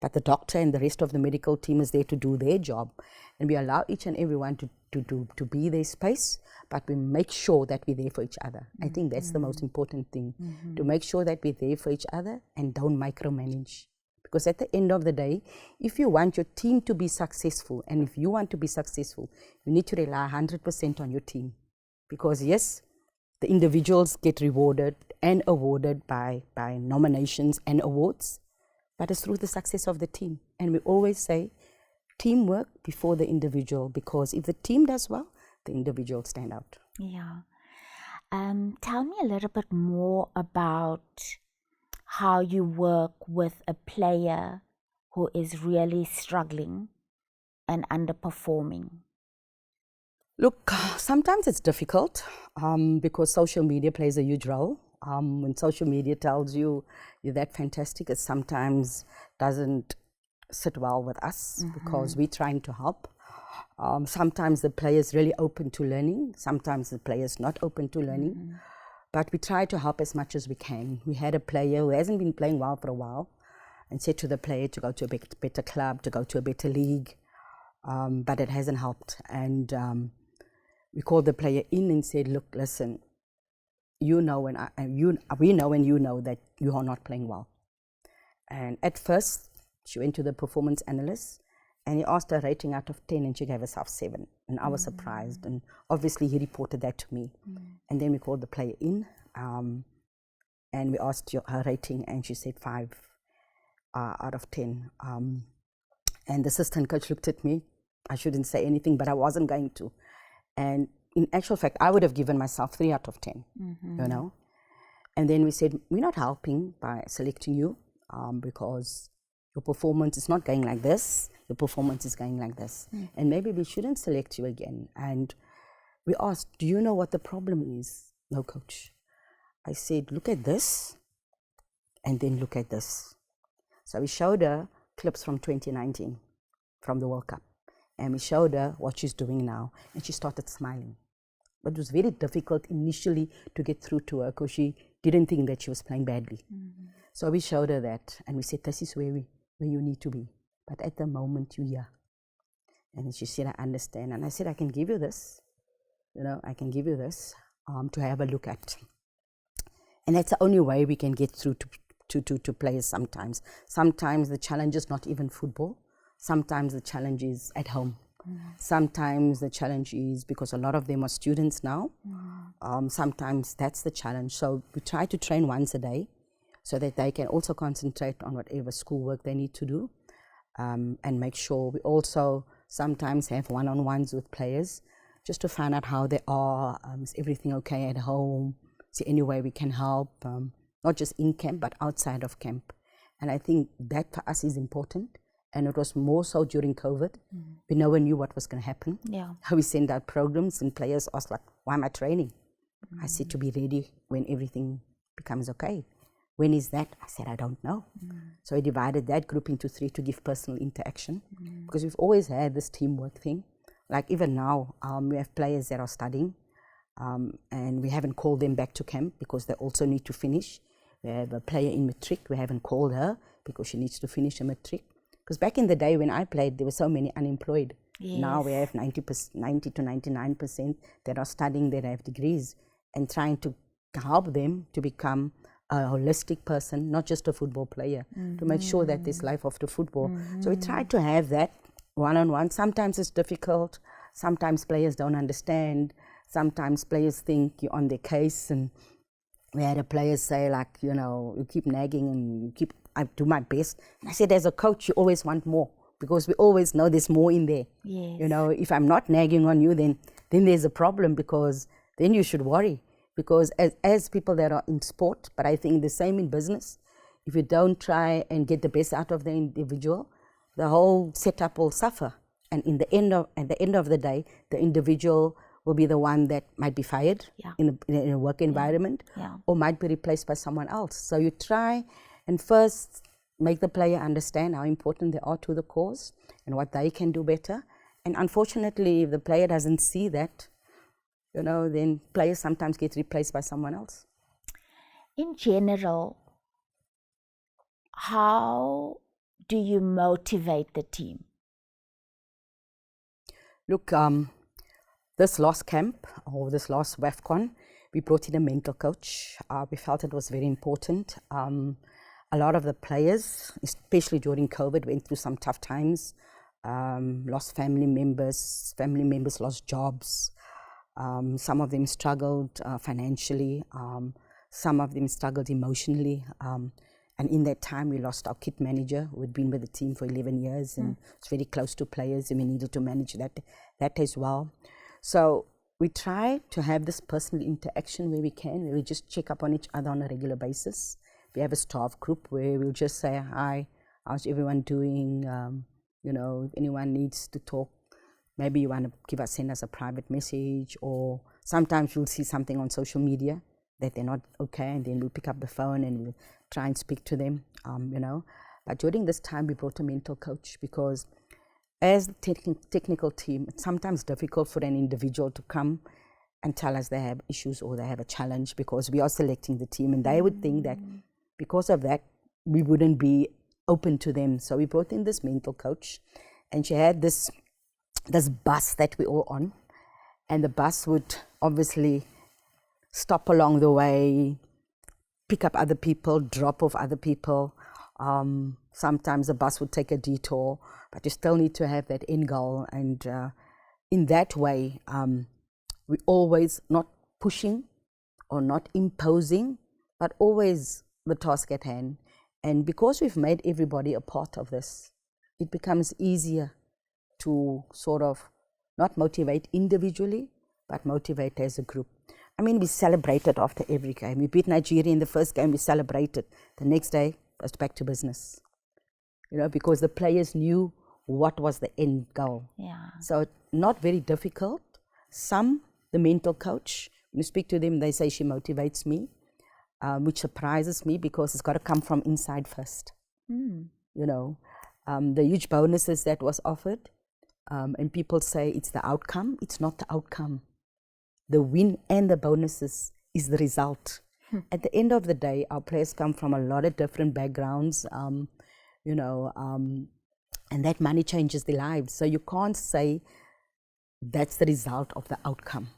but the doctor and the rest of the medical team is there to do their job. And we allow each and everyone to be their space, but we make sure that we're there for each other. I think that's the most important thing, to make sure that we're there for each other and don't micromanage. Because at the end of the day, if you want your team to be successful, and if you want to be successful, you need to rely 100% on your team. Because yes, the individuals get rewarded and awarded by nominations and awards, but it's through the success of the team. And we always say, teamwork before the individual, because if the team does well, the individual stand out. Yeah. Tell me a little bit more about how you work with a player who is really struggling and underperforming. Look, sometimes it's difficult because social media plays a huge role. When social media tells you you're that fantastic, it sometimes doesn't sit well with us because we're trying to help. Sometimes the player is really open to learning. Sometimes the player is not open to learning. But we try to help as much as we can. We had a player who hasn't been playing well for a while and said to the player to go to a better club, to go to a better league, but it hasn't helped. And we called the player in and said, look, listen, we know and you know that you are not playing well. And at first, she went to the performance analyst and he asked her rating out of 10 and she gave herself 7. And I was surprised. And obviously he reported that to me. And then we called the player in and we asked her rating and she said 5 out of 10. And the assistant coach looked at me. I shouldn't say anything, but I wasn't going to. And in actual fact, I would have given myself 3 out of 10, you know. And then we said, we're not helping by selecting you because your performance is not going like this, your performance is going like this. And maybe we shouldn't select you again. And we asked, do you know what the problem is? No, coach. I said, look at this and then look at this. So we showed her clips from 2019 from the World Cup. And we showed her what she's doing now. And she started smiling. But it was very difficult initially to get through to her because she didn't think that she was playing badly. So we showed her that and we said, this is where you need to be. But at the moment you're here. And she said, I understand. And I said, I can give you this. You know, I can give you this to have a look at. And that's the only way we can get through to players sometimes. Sometimes the challenge is not even football. Sometimes the challenge is at home. Sometimes the challenge is because a lot of them are students now. Sometimes that's the challenge. So we try to train once a day so that they can also concentrate on whatever schoolwork they need to do and make sure we also sometimes have one-on-ones with players just to find out how they are, is everything okay at home, is there any way we can help, not just in camp but outside of camp. And I think that for us is important. And it was more so during COVID. We never knew what was going to happen. How we send out programs and players asked like, why am I training? I said to be ready when everything becomes okay. When is that? I said, I don't know. So I divided that group into 3 to give personal interaction because we've always had this teamwork thing. Like even now, we have players that are studying and we haven't called them back to camp because they also need to finish. We have a player in matric. We haven't called her because she needs to finish a matric. Because back in the day when I played, there were so many unemployed. Now we have 90 to 99% that are studying, that have degrees, and trying to help them to become a holistic person, not just a football player, to make sure that there's life after football. So we try to have that one-on-one. Sometimes it's difficult. Sometimes players don't understand. Sometimes players think you're on their case. And we had a player say like, you know, you keep nagging and I do my best. And I said, as a coach, you always want more because we always know there's more in there. You know, if I'm not nagging on you, then there's a problem because then you should worry. Because as people that are in sport, but I think the same in business, if you don't try and get the best out of the individual, the whole setup will suffer. And at the end of the day, the individual will be the one that might be fired in a work environment or might be replaced by someone else. So you try and first make the player understand how important they are to the cause and what they can do better. And unfortunately, if the player doesn't see that, you know, then players sometimes get replaced by someone else. In general, how do you motivate the team? Look, this last camp, or this last WAFCON, we brought in a mental coach. We felt it was very important. A lot of the players, especially during COVID, went through some tough times, lost family members lost jobs. Some of them struggled financially, some of them struggled emotionally. And in that time, we lost our kit manager who had been with the team for 11 years and was very close to players, and we needed to manage that as well. So we try to have this personal interaction where we can, where we just check up on each other on a regular basis. We have a staff group where we'll just say, hi, how's everyone doing? If anyone needs to talk, maybe you want to send us a private message, or sometimes we'll see something on social media that they're not okay, and then we'll pick up the phone and we'll try and speak to them, But during this time, we brought a mental coach, because as the technical team, it's sometimes difficult for an individual to come and tell us they have issues or they have a challenge, because we are selecting the team, and they would think that because of that, we wouldn't be open to them. So we brought in this mental coach, and she had this bus that we all on, and the bus would obviously stop along the way, pick up other people, drop off other people. Sometimes the bus would take a detour, but you still need to have that end goal. And in that way, we always not pushing or not imposing, but always the task at hand. And because we've made everybody a part of this, it becomes easier to sort of not motivate individually, but motivate as a group. I mean, we celebrated after every game. We beat Nigeria in the first game, we celebrated. The next day, it was back to business. Because the players knew what was the end goal. Yeah. So not very difficult. The mental coach, when you speak to them, they say she motivates me, which surprises me, because it's got to come from inside first. The huge bonuses that was offered, and people say it's the outcome. It's not the outcome. The win and the bonuses is the result. At the end of the day, our players come from a lot of different backgrounds, and that money changes their lives. So you can't say that's the result of the outcome.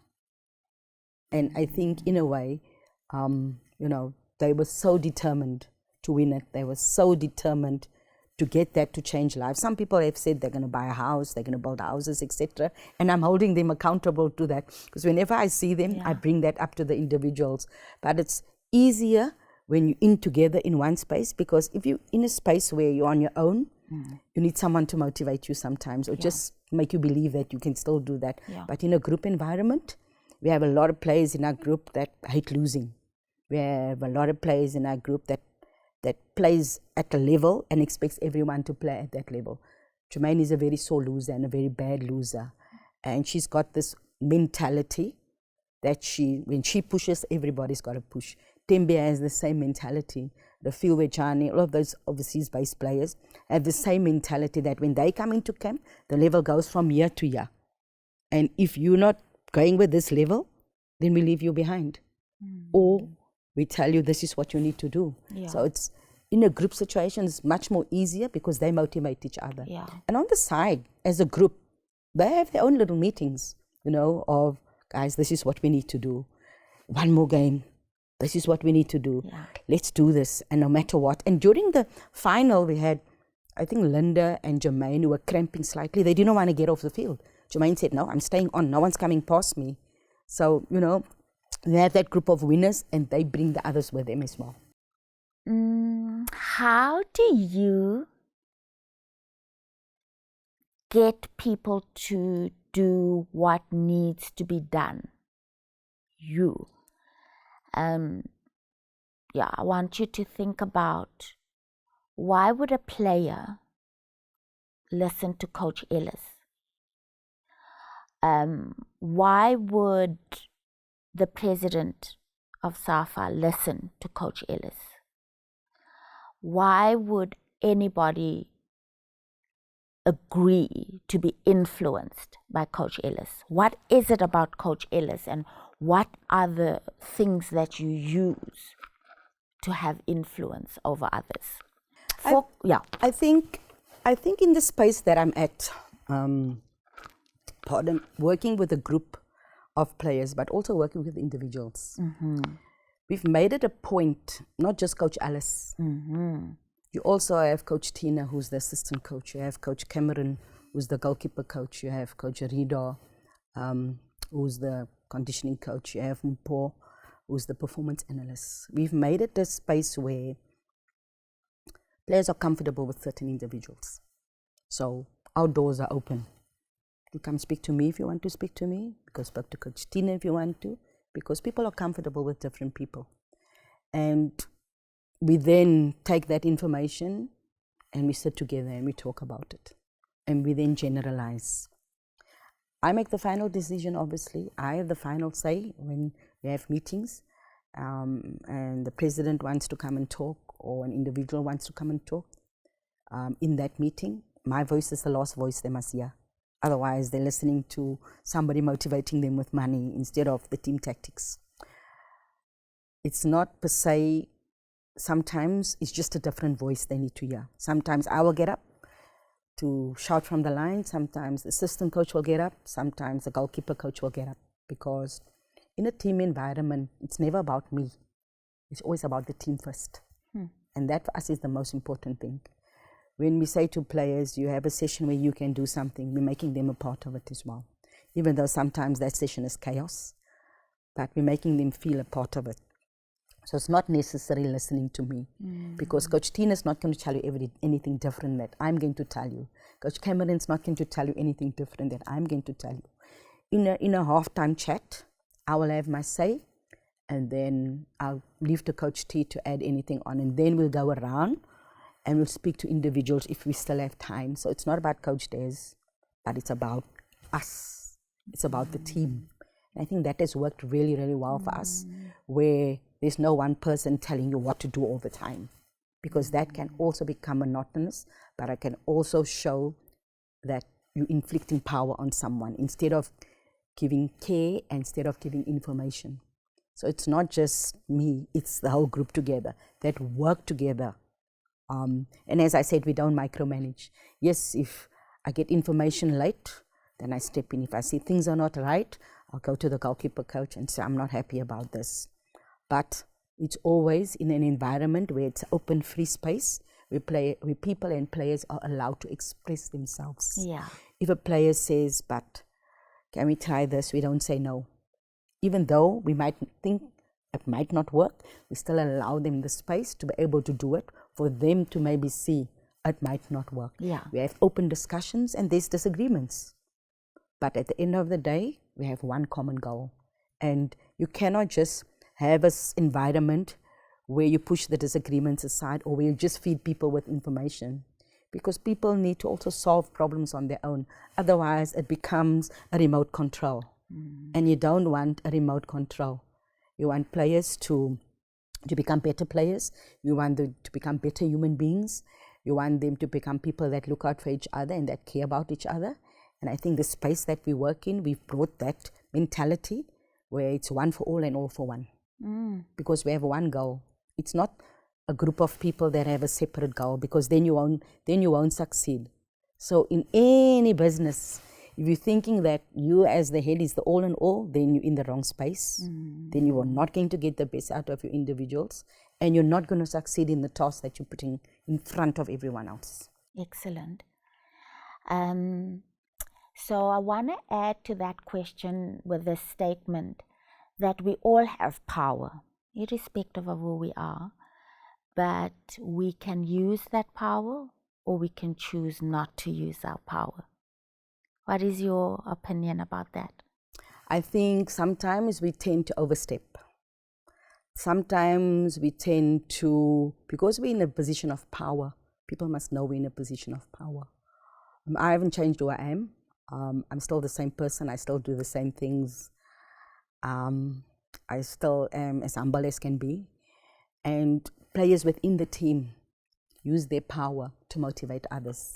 And I think in a way, they were so determined to win it. They were so determined to get that to change lives. Some people have said they're going to buy a house, they're going to build houses, etc. And I'm holding them accountable to that, because whenever I see them, I bring that up to the individuals. But it's easier when you're in together in one space, because if you're in a space where you're on your own, you need someone to motivate you sometimes, or just make you believe that you can still do that. But in a group environment, we have a lot of players in our group that hate losing. We have a lot of players in our group that plays at a level and expects everyone to play at that level. Jermaine is a very sore loser and a very bad loser. And she's got this mentality that when she pushes, everybody's got to push. Tembe has the same mentality. The Filwejani, all of those overseas-based players have the same mentality that when they come into camp, the level goes from year to year. And if you're not going with this level, then we leave you behind. Or we tell you this is what you need to do. So it's in a group situation, it's much more easier because they motivate each other. And on the side, as a group, they have their own little meetings, of guys, this is what we need to do. One more game. This is what we need to do. Let's do this. And no matter what. And during the final, we had, I think, Linda and Jermaine, who were cramping slightly. They didn't want to get off the field. Jermaine said, no, I'm staying on. No one's coming past me. So, they have that group of winners, and they bring the others with them as well. How do you get people to do what needs to be done? I want you to think about, why would a player listen to Coach Ellis? Why would the president of SAFA listen to Coach Ellis? Why would anybody agree to be influenced by Coach Ellis? What is it about Coach Ellis, and what are the things that you use to have influence over others? I think in the space that I'm at, working with a group of players, but also working with individuals. We've made it a point, not just Coach Alice. You also have Coach Tina, who's the assistant coach. You have Coach Cameron, who's the goalkeeper coach. You have Coach Rida, who's the conditioning coach. You have Mpo, who's the performance analyst. We've made it a space where players are comfortable with certain individuals. So our doors are open. You come speak to me if you want to speak to me. You can speak to Coach Tina if you want to, because people are comfortable with different people. And we then take that information and we sit together and we talk about it. And we then generalize. I make the final decision, obviously. I have the final say when we have meetings and the president wants to come and talk, or an individual wants to come and talk. In that meeting, my voice is the last voice they must hear. Otherwise, they're listening to somebody motivating them with money instead of the team tactics. It's not per se, sometimes it's just a different voice they need to hear. Sometimes I will get up to shout from the line, sometimes the assistant coach will get up, sometimes the goalkeeper coach will get up, because in a team environment, it's never about me. It's always about the team first. And that for us is the most important thing. When we say to players, you have a session where you can do something, we're making them a part of it as well. Even though sometimes that session is chaos, but we're making them feel a part of it. So it's not necessarily listening to me, because Coach Tina is not going to tell you anything different that I'm going to tell you. Coach Cameron's not going to tell you anything different that I'm going to tell you. In a halftime chat, I will have my say, and then I'll leave to Coach T to add anything on, and then we'll go around and we'll speak to individuals if we still have time. So it's not about Coach Des, but it's about us. It's about the team. And I think that has worked really, really well for us, where there's no one person telling you what to do all the time, because that can also become monotonous, but I can also show that you're inflicting power on someone instead of giving care, instead of giving information. So it's not just me, it's the whole group together that work together. And as I said, we don't micromanage. Yes, if I get information late, then I step in. If I see things are not right, I'll go to the goalkeeper coach and say, I'm not happy about this. But it's always in an environment where it's open, free space, where people and players are allowed to express themselves. Yeah. If a player says, but can we try this? We don't say no. Even though we might think it might not work, we still allow them the space to be able to do it, for them to maybe see it might not work. Yeah. We have open discussions and there's disagreements. But at the end of the day, we have one common goal. And you cannot just have an environment where you push the disagreements aside, or where you just feed people with information, because people need to also solve problems on their own. Otherwise, it becomes a remote control. And you don't want a remote control. You want players to become better players. You want them to become better human beings. You want them to become people that look out for each other and that care about each other. And I think the space that we work in, we've brought that mentality where it's one for all and all for one. Because we have one goal. It's not a group of people that have a separate goal, because then you won't succeed. So in any business, if you're thinking that you as the head is the all in all, then you're in the wrong space. Then you are not going to get the best out of your individuals, and you're not going to succeed in the task that you're putting in front of everyone else. Excellent. So I want to add to that question with this statement that we all have power, irrespective of who we are, but we can use that power or we can choose not to use our power. What is your opinion about that? I think sometimes we tend to overstep. Sometimes we tend to, because we're in a position of power, people must know we're in a position of power. I haven't changed who I am. I'm still the same person. I still do the same things. I still am as humble as can be. And players within the team use their power to motivate others.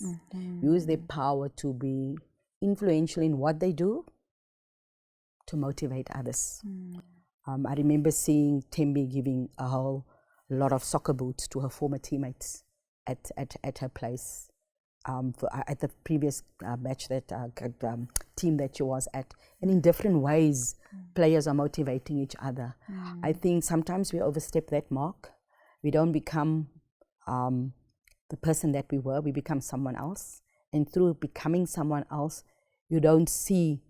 Use their power to be influential in what they do to motivate others. I remember seeing Tembi giving a whole lot of soccer boots to her former teammates at her place. At the previous match team that she was at, and in different ways players are motivating each other. I think sometimes we overstep that mark. We don't become the person that we were, we become someone else, and through becoming someone else you don't see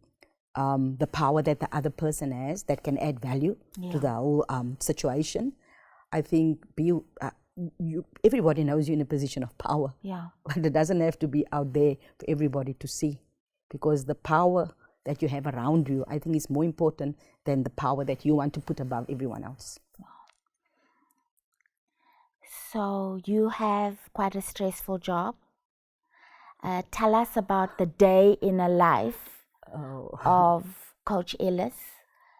the power that the other person has that can add value to the whole situation. I think everybody knows you're in a position of power, but it doesn't have to be out there for everybody to see, because the power that you have around you, I think, is more important than the power that you want to put above everyone else. So you have quite a stressful job. Tell us about the day in a life of Coach Ellis,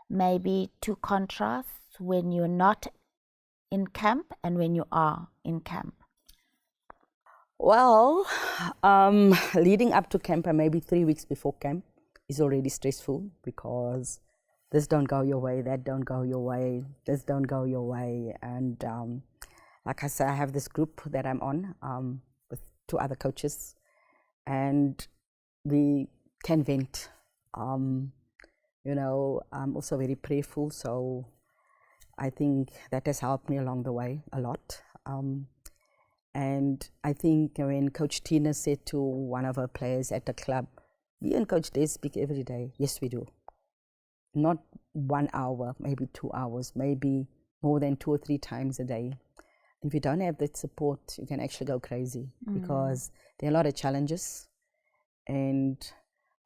maybe two contrasts when you're not in camp and when you are in camp. Well, leading up to camp and maybe 3 weeks before camp is already stressful, because this don't go your way, that don't go your way, this don't go your way. And like I said, I have this group that I'm on with 2 other coaches, and we can vent. I'm also very prayerful, so I think that has helped me along the way a lot. And I think when Coach Tina said to one of her players at the club, "You and Coach Des speak every day." Yes, we do. Not 1 hour, maybe 2 hours, maybe more than 2 or 3 times a day. If you don't have that support, you can actually go crazy, because there are a lot of challenges. And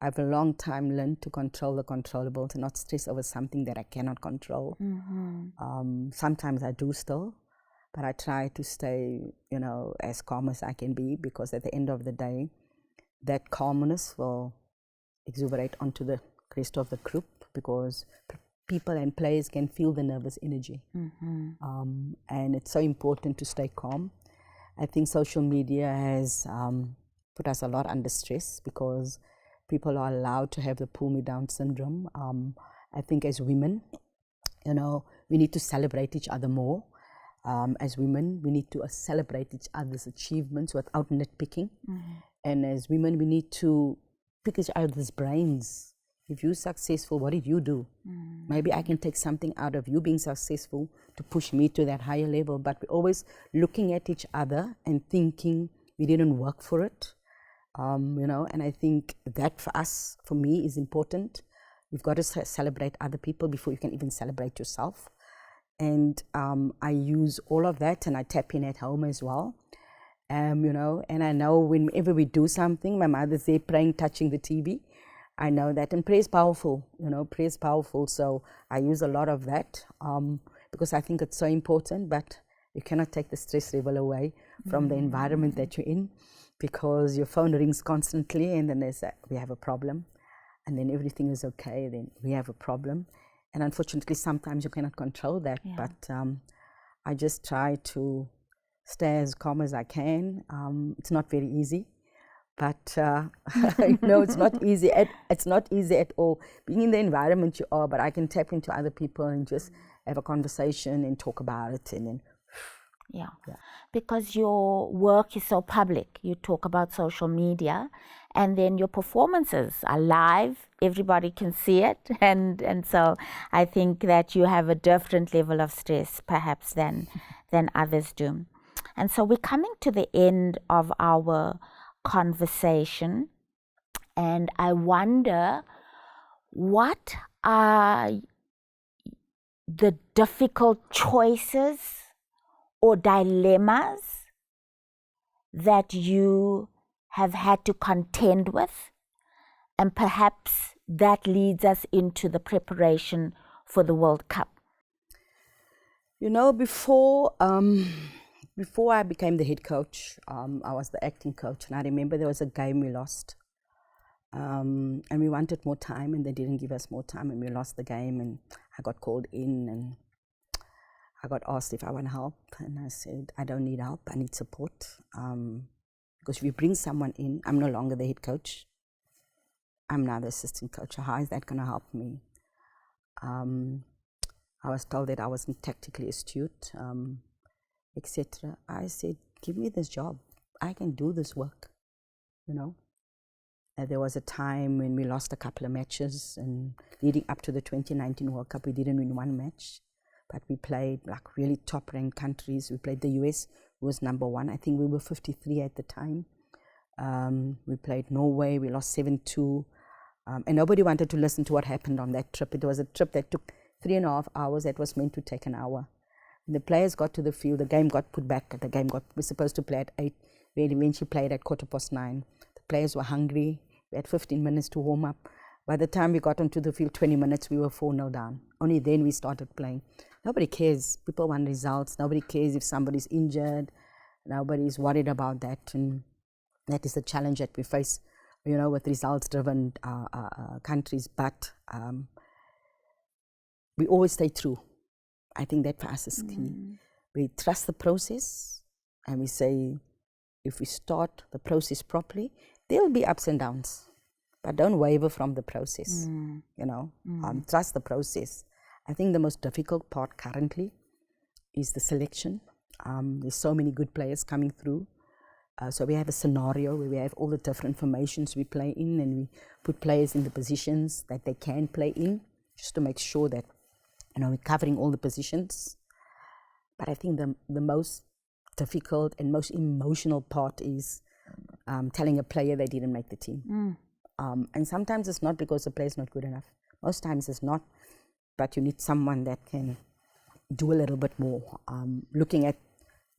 I've a long time learned to control the controllable, to not stress over something that I cannot control. Sometimes I do still, but I try to stay, as calm as I can be, because at the end of the day, that calmness will exuberate onto the rest of the group, because people and players can feel the nervous energy. And it's so important to stay calm. I think social media has put us a lot under stress, because people are allowed to have the pull me down syndrome. I think as women, we need to celebrate each other more. As women, we need to celebrate each other's achievements without nitpicking. And as women, we need to pick each other's brains. If you're successful, what did you do? Maybe I can take something out of you being successful to push me to that higher level. But we're always looking at each other and thinking we didn't work for it. And I think that for me, is important. You've got to celebrate other people before you can even celebrate yourself. And I use all of that, and I tap in at home as well. And I know whenever we do something, my mother's there praying, touching the TV. I know that, and prayer is powerful, prayer is powerful. So I use a lot of that because I think it's so important, but you cannot take the stress level away from the environment that you're in, because your phone rings constantly, and then we have a problem, and then everything is okay, then we have a problem. And unfortunately, sometimes you cannot control that, but I just try to stay as calm as I can. It's not very easy, but it's not easy. It's not easy at all. Being in the environment you are, but I can tap into other people and just have a conversation and talk about it, and then because your work is so public. You talk about social media, and then your performances are live. Everybody can see it, and so I think that you have a different level of stress perhaps than others do. And so we're coming to the end of our conversation, and I wonder, what are the difficult choices or dilemmas that you have had to contend with, and perhaps that leads us into the preparation for the World Cup? Before I became the head coach, I was the acting coach, and I remember there was a game we lost, and we wanted more time, and they didn't give us more time, and we lost the game, and I got called in, and I got asked if I want help, and I said, I don't need help, I need support, because if you bring someone in, I'm no longer the head coach, I'm now the assistant coach. How is that going to help me? I was told that I wasn't tactically astute, etc. I said, give me this job. I can do this work, you know. And there was a time when we lost a couple of matches, and leading up to the 2019 World Cup, we didn't win one match. But we played like really top-ranked countries. We played the US, who was number 1. I think we were 53 at the time. We played Norway. We lost 7-2. And nobody wanted to listen to what happened on that trip. It was a trip that took 3.5 hours. That was meant to take an hour. When the players got to the field, the game got put back. We're supposed to play at 8. We eventually played at 9:15. The players were hungry. We had 15 minutes to warm up. By the time we got onto the field, 20 minutes, we were 4-0 down. Only then we started playing. Nobody cares. People want results. Nobody cares if somebody's injured. Nobody's worried about that. And that is the challenge that we face, you know, with results-driven countries. But we always stay true. I think that for us is key. We trust the process, and we say, if we start the process properly, there will be ups and downs, but don't waver from the process. You know, trust the process. I think the most difficult part currently is the selection. There's so many good players coming through. So we have a scenario where we have all the different formations we play in, and we put players in the positions that they can play in, just to make sure that, you know, we're covering all the positions. But I think the most difficult and most emotional part is telling a player they didn't make the team. And sometimes it's not because the player's not good enough. Most times it's not, but you need someone that can do a little bit more, looking at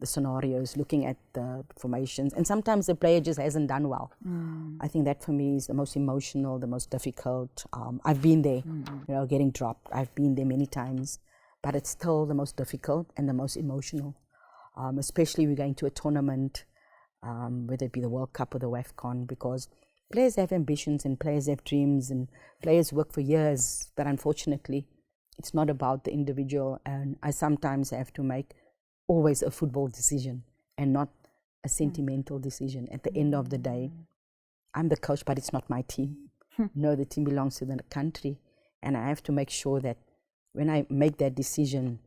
the scenarios, looking at the formations, and sometimes the player just hasn't done well. I think that for me is the most emotional, the most difficult. I've been there, you know, getting dropped. I've been there many times, but it's still the most difficult and the most emotional, especially we're going to a tournament, whether it be the World Cup or the WAFCON, because players have ambitions and players have dreams and players work for years, but unfortunately, it's not about the individual, and I sometimes have to make always a football decision and not a sentimental decision. At the end of the day, I'm the coach, but it's not my team. No, the team belongs to the country, and I have to make sure that when I make that decision,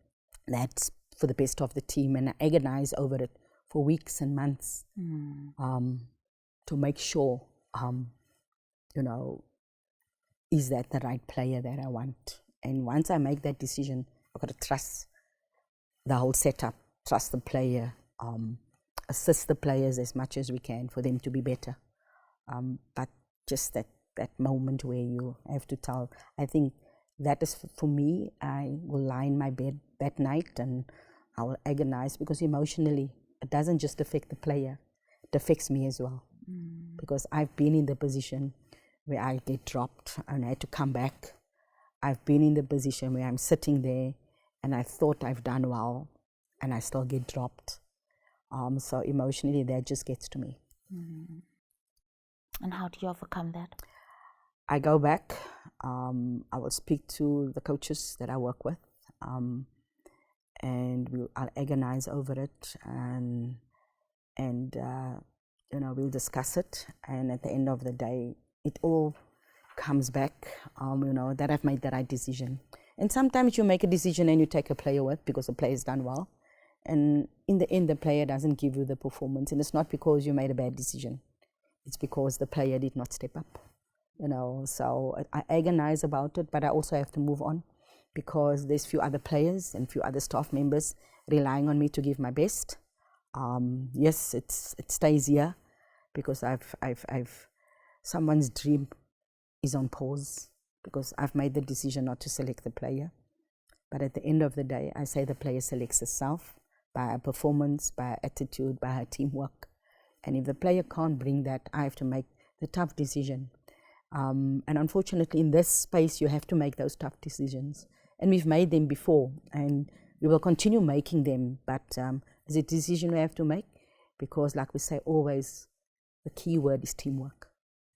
that's for the best of the team, and I agonize over it for weeks and months to make sure, you know, is that the right player that I want? And once I make that decision, I've got to trust the whole setup, trust the player, assist the players as much as we can for them to be better. But just that moment where you have to tell, I think that is for me. I will lie in my bed that night and I will agonize, because emotionally it doesn't just affect the player, it affects me as well. Because I've been in the position where I get dropped and I had to come back. I've been in the position where I'm sitting there and I thought I've done well and I still get dropped. So emotionally that just gets to me. And how do you overcome that? I go back, I will speak to the coaches that I work with, and I'll agonize over it, and you know, we'll discuss it, and at the end of the day, it all comes back, you know, that I've made the right decision. And sometimes you make a decision and you take a player with because the player's done well, and in the end the player doesn't give you the performance, and it's not because you made a bad decision, it's because the player did not step up, you know. So I agonize about it, but I also have to move on, because there's few other players and few other staff members relying on me to give my best. Yes, it stays here because I've someone's dream is on pause because I've made the decision not to select the player. But at the end of the day, I say the player selects herself by her performance, by her attitude, by her teamwork. And if the player can't bring that, I have to make the tough decision. And unfortunately, in this space, you have to make those tough decisions. And we've made them before, and we will continue making them. But it's a decision we have to make, because like we say always, the key word is teamwork.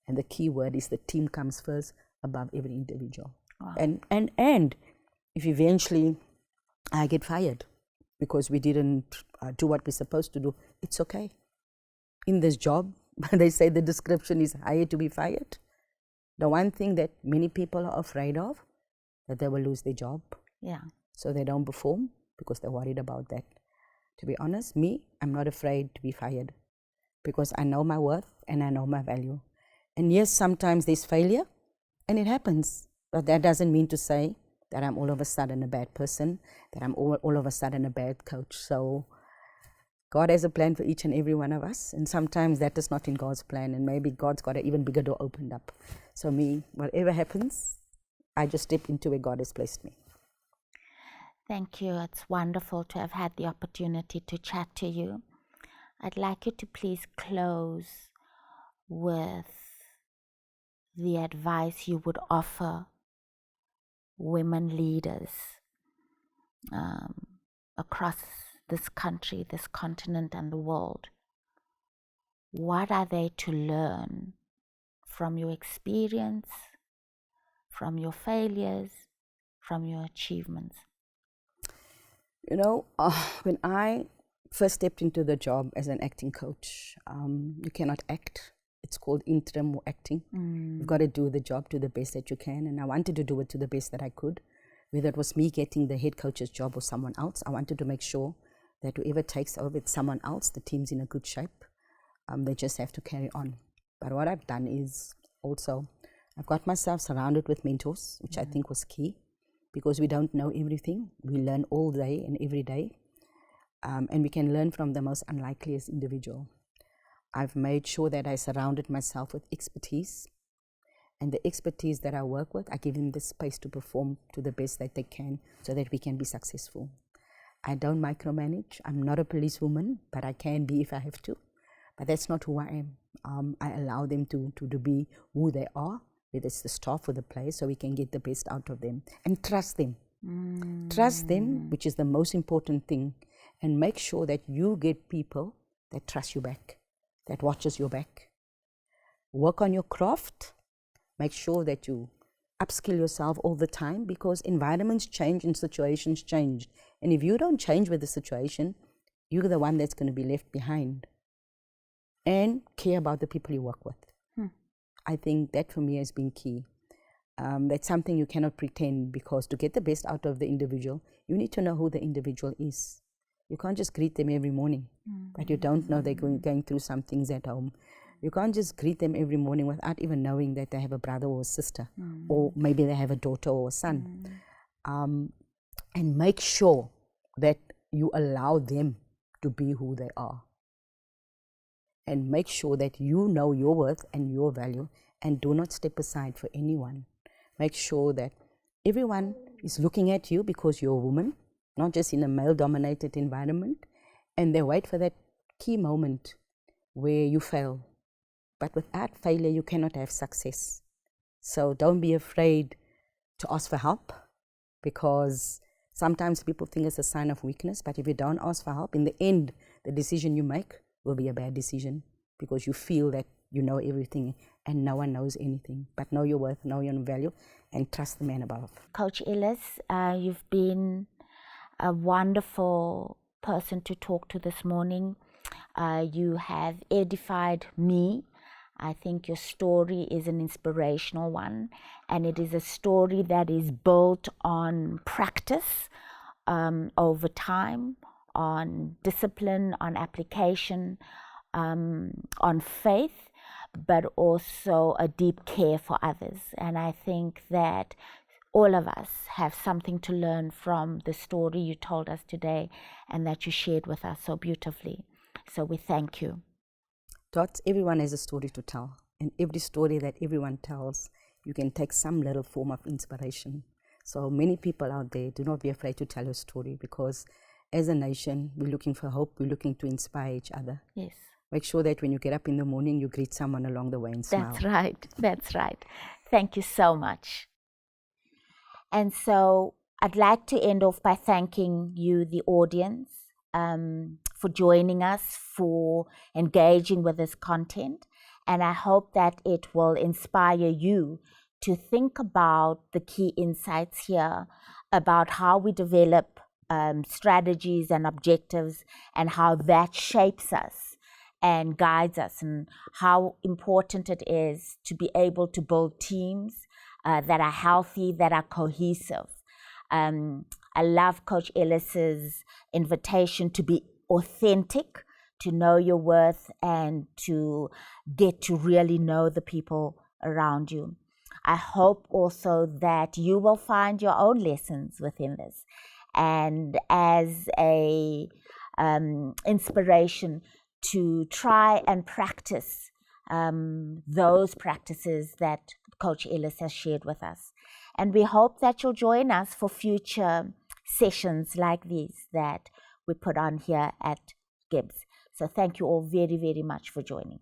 And the key word is the team comes first above every individual. Wow. And if eventually I get fired because we didn't do what we're supposed to do, it's okay. In this job, they say the description is hired to be fired. The one thing that many people are afraid of, that they will lose their job. Yeah. So they don't perform because they're worried about that. To be honest, I'm not afraid to be fired because I know my worth and I know my value. And yes, sometimes there's failure and it happens, but that doesn't mean to say that I'm all of a sudden a bad person, that I'm all of a sudden a bad coach. So God has a plan for each and every one of us, and sometimes that is not in God's plan, and maybe God's got an even bigger door opened up. So whatever happens, I just step into where God has placed me. Thank you. It's wonderful to have had the opportunity to chat to you. I'd like you to please close with the advice you would offer women leaders across this country, this continent, and the world. What are they to learn from your experience, from your failures, from your achievements? You know, when I first stepped into the job as an acting coach, you cannot act. It's called interim acting. You've got to do the job to the best that you can, and I wanted to do it to the best that I could. Whether it was me getting the head coach's job or someone else, I wanted to make sure that whoever takes over, it's someone else, the team's in a good shape. They just have to carry on. But what I've done is also, I've got myself surrounded with mentors, which I think was key, because we don't know everything. We learn all day and every day, and we can learn from the most unlikeliest individual. I've made sure that I surrounded myself with expertise, and the expertise that I work with, I give them the space to perform to the best that they can so that we can be successful. I don't micromanage. I'm not a policewoman, but I can be if I have to. But that's not who I am. I allow them to be who they are, whether it's the staff or the players, so we can get the best out of them. And trust them. Trust them, which is the most important thing. And make sure that you get people that trust you back, that watches your back. Work on your craft. Make sure that you upskill yourself all the time, because environments change and situations change. And if you don't change with the situation, you're the one that's going to be left behind. And care about the people you work with. I think that for me has been key. That's something you cannot pretend, because to get the best out of the individual, you need to know who the individual is. You can't just greet them every morning, but you don't know they're going through some things at home. You can't just greet them every morning without even knowing that they have a brother or a sister, or maybe they have a daughter or a son. And make sure that you allow them to be who they are. And make sure that you know your worth and your value, and do not step aside for anyone. Make sure that everyone is looking at you because you're a woman, not just in a male-dominated environment, and they wait for that key moment where you fail. But without failure, you cannot have success. So don't be afraid to ask for help, because sometimes people think it's a sign of weakness, but if you don't ask for help, in the end, the decision you make will be a bad decision, because you feel that you know everything and no one knows anything. But know your worth, know your value, and trust the man above. Coach Ellis, you've been a wonderful person to talk to this morning. You have edified me. I think your story is an inspirational one, and it is a story that is built on practice over time, on discipline, on application, on faith, but also a deep care for others. And I think that all of us have something to learn from the story you told us today and that you shared with us so beautifully. So we thank you. Everyone has a story to tell, and every story that everyone tells, you can take some little form of inspiration. So many people out there, do not be afraid to tell your story, because as a nation, we're looking for hope, we're looking to inspire each other. Yes. Make sure that when you get up in the morning, you greet someone along the way and smile. That's right. That's right. Thank you so much. And so I'd like to end off by thanking you, the audience, for joining us, for engaging with this content. And I hope that it will inspire you to think about the key insights here, about how we develop strategies and objectives, and how that shapes us and guides us, and how important it is to be able to build teams that are healthy, that are cohesive. I love Coach Ellis's invitation to be authentic, to know your worth, and to get to really know the people around you. I hope also that you will find your own lessons within this, and as a inspiration to try and practice those practices that Coach Ellis has shared with us. And we hope that you'll join us for future sessions like these that we put on here at GIBS. So thank you all very, very much for joining.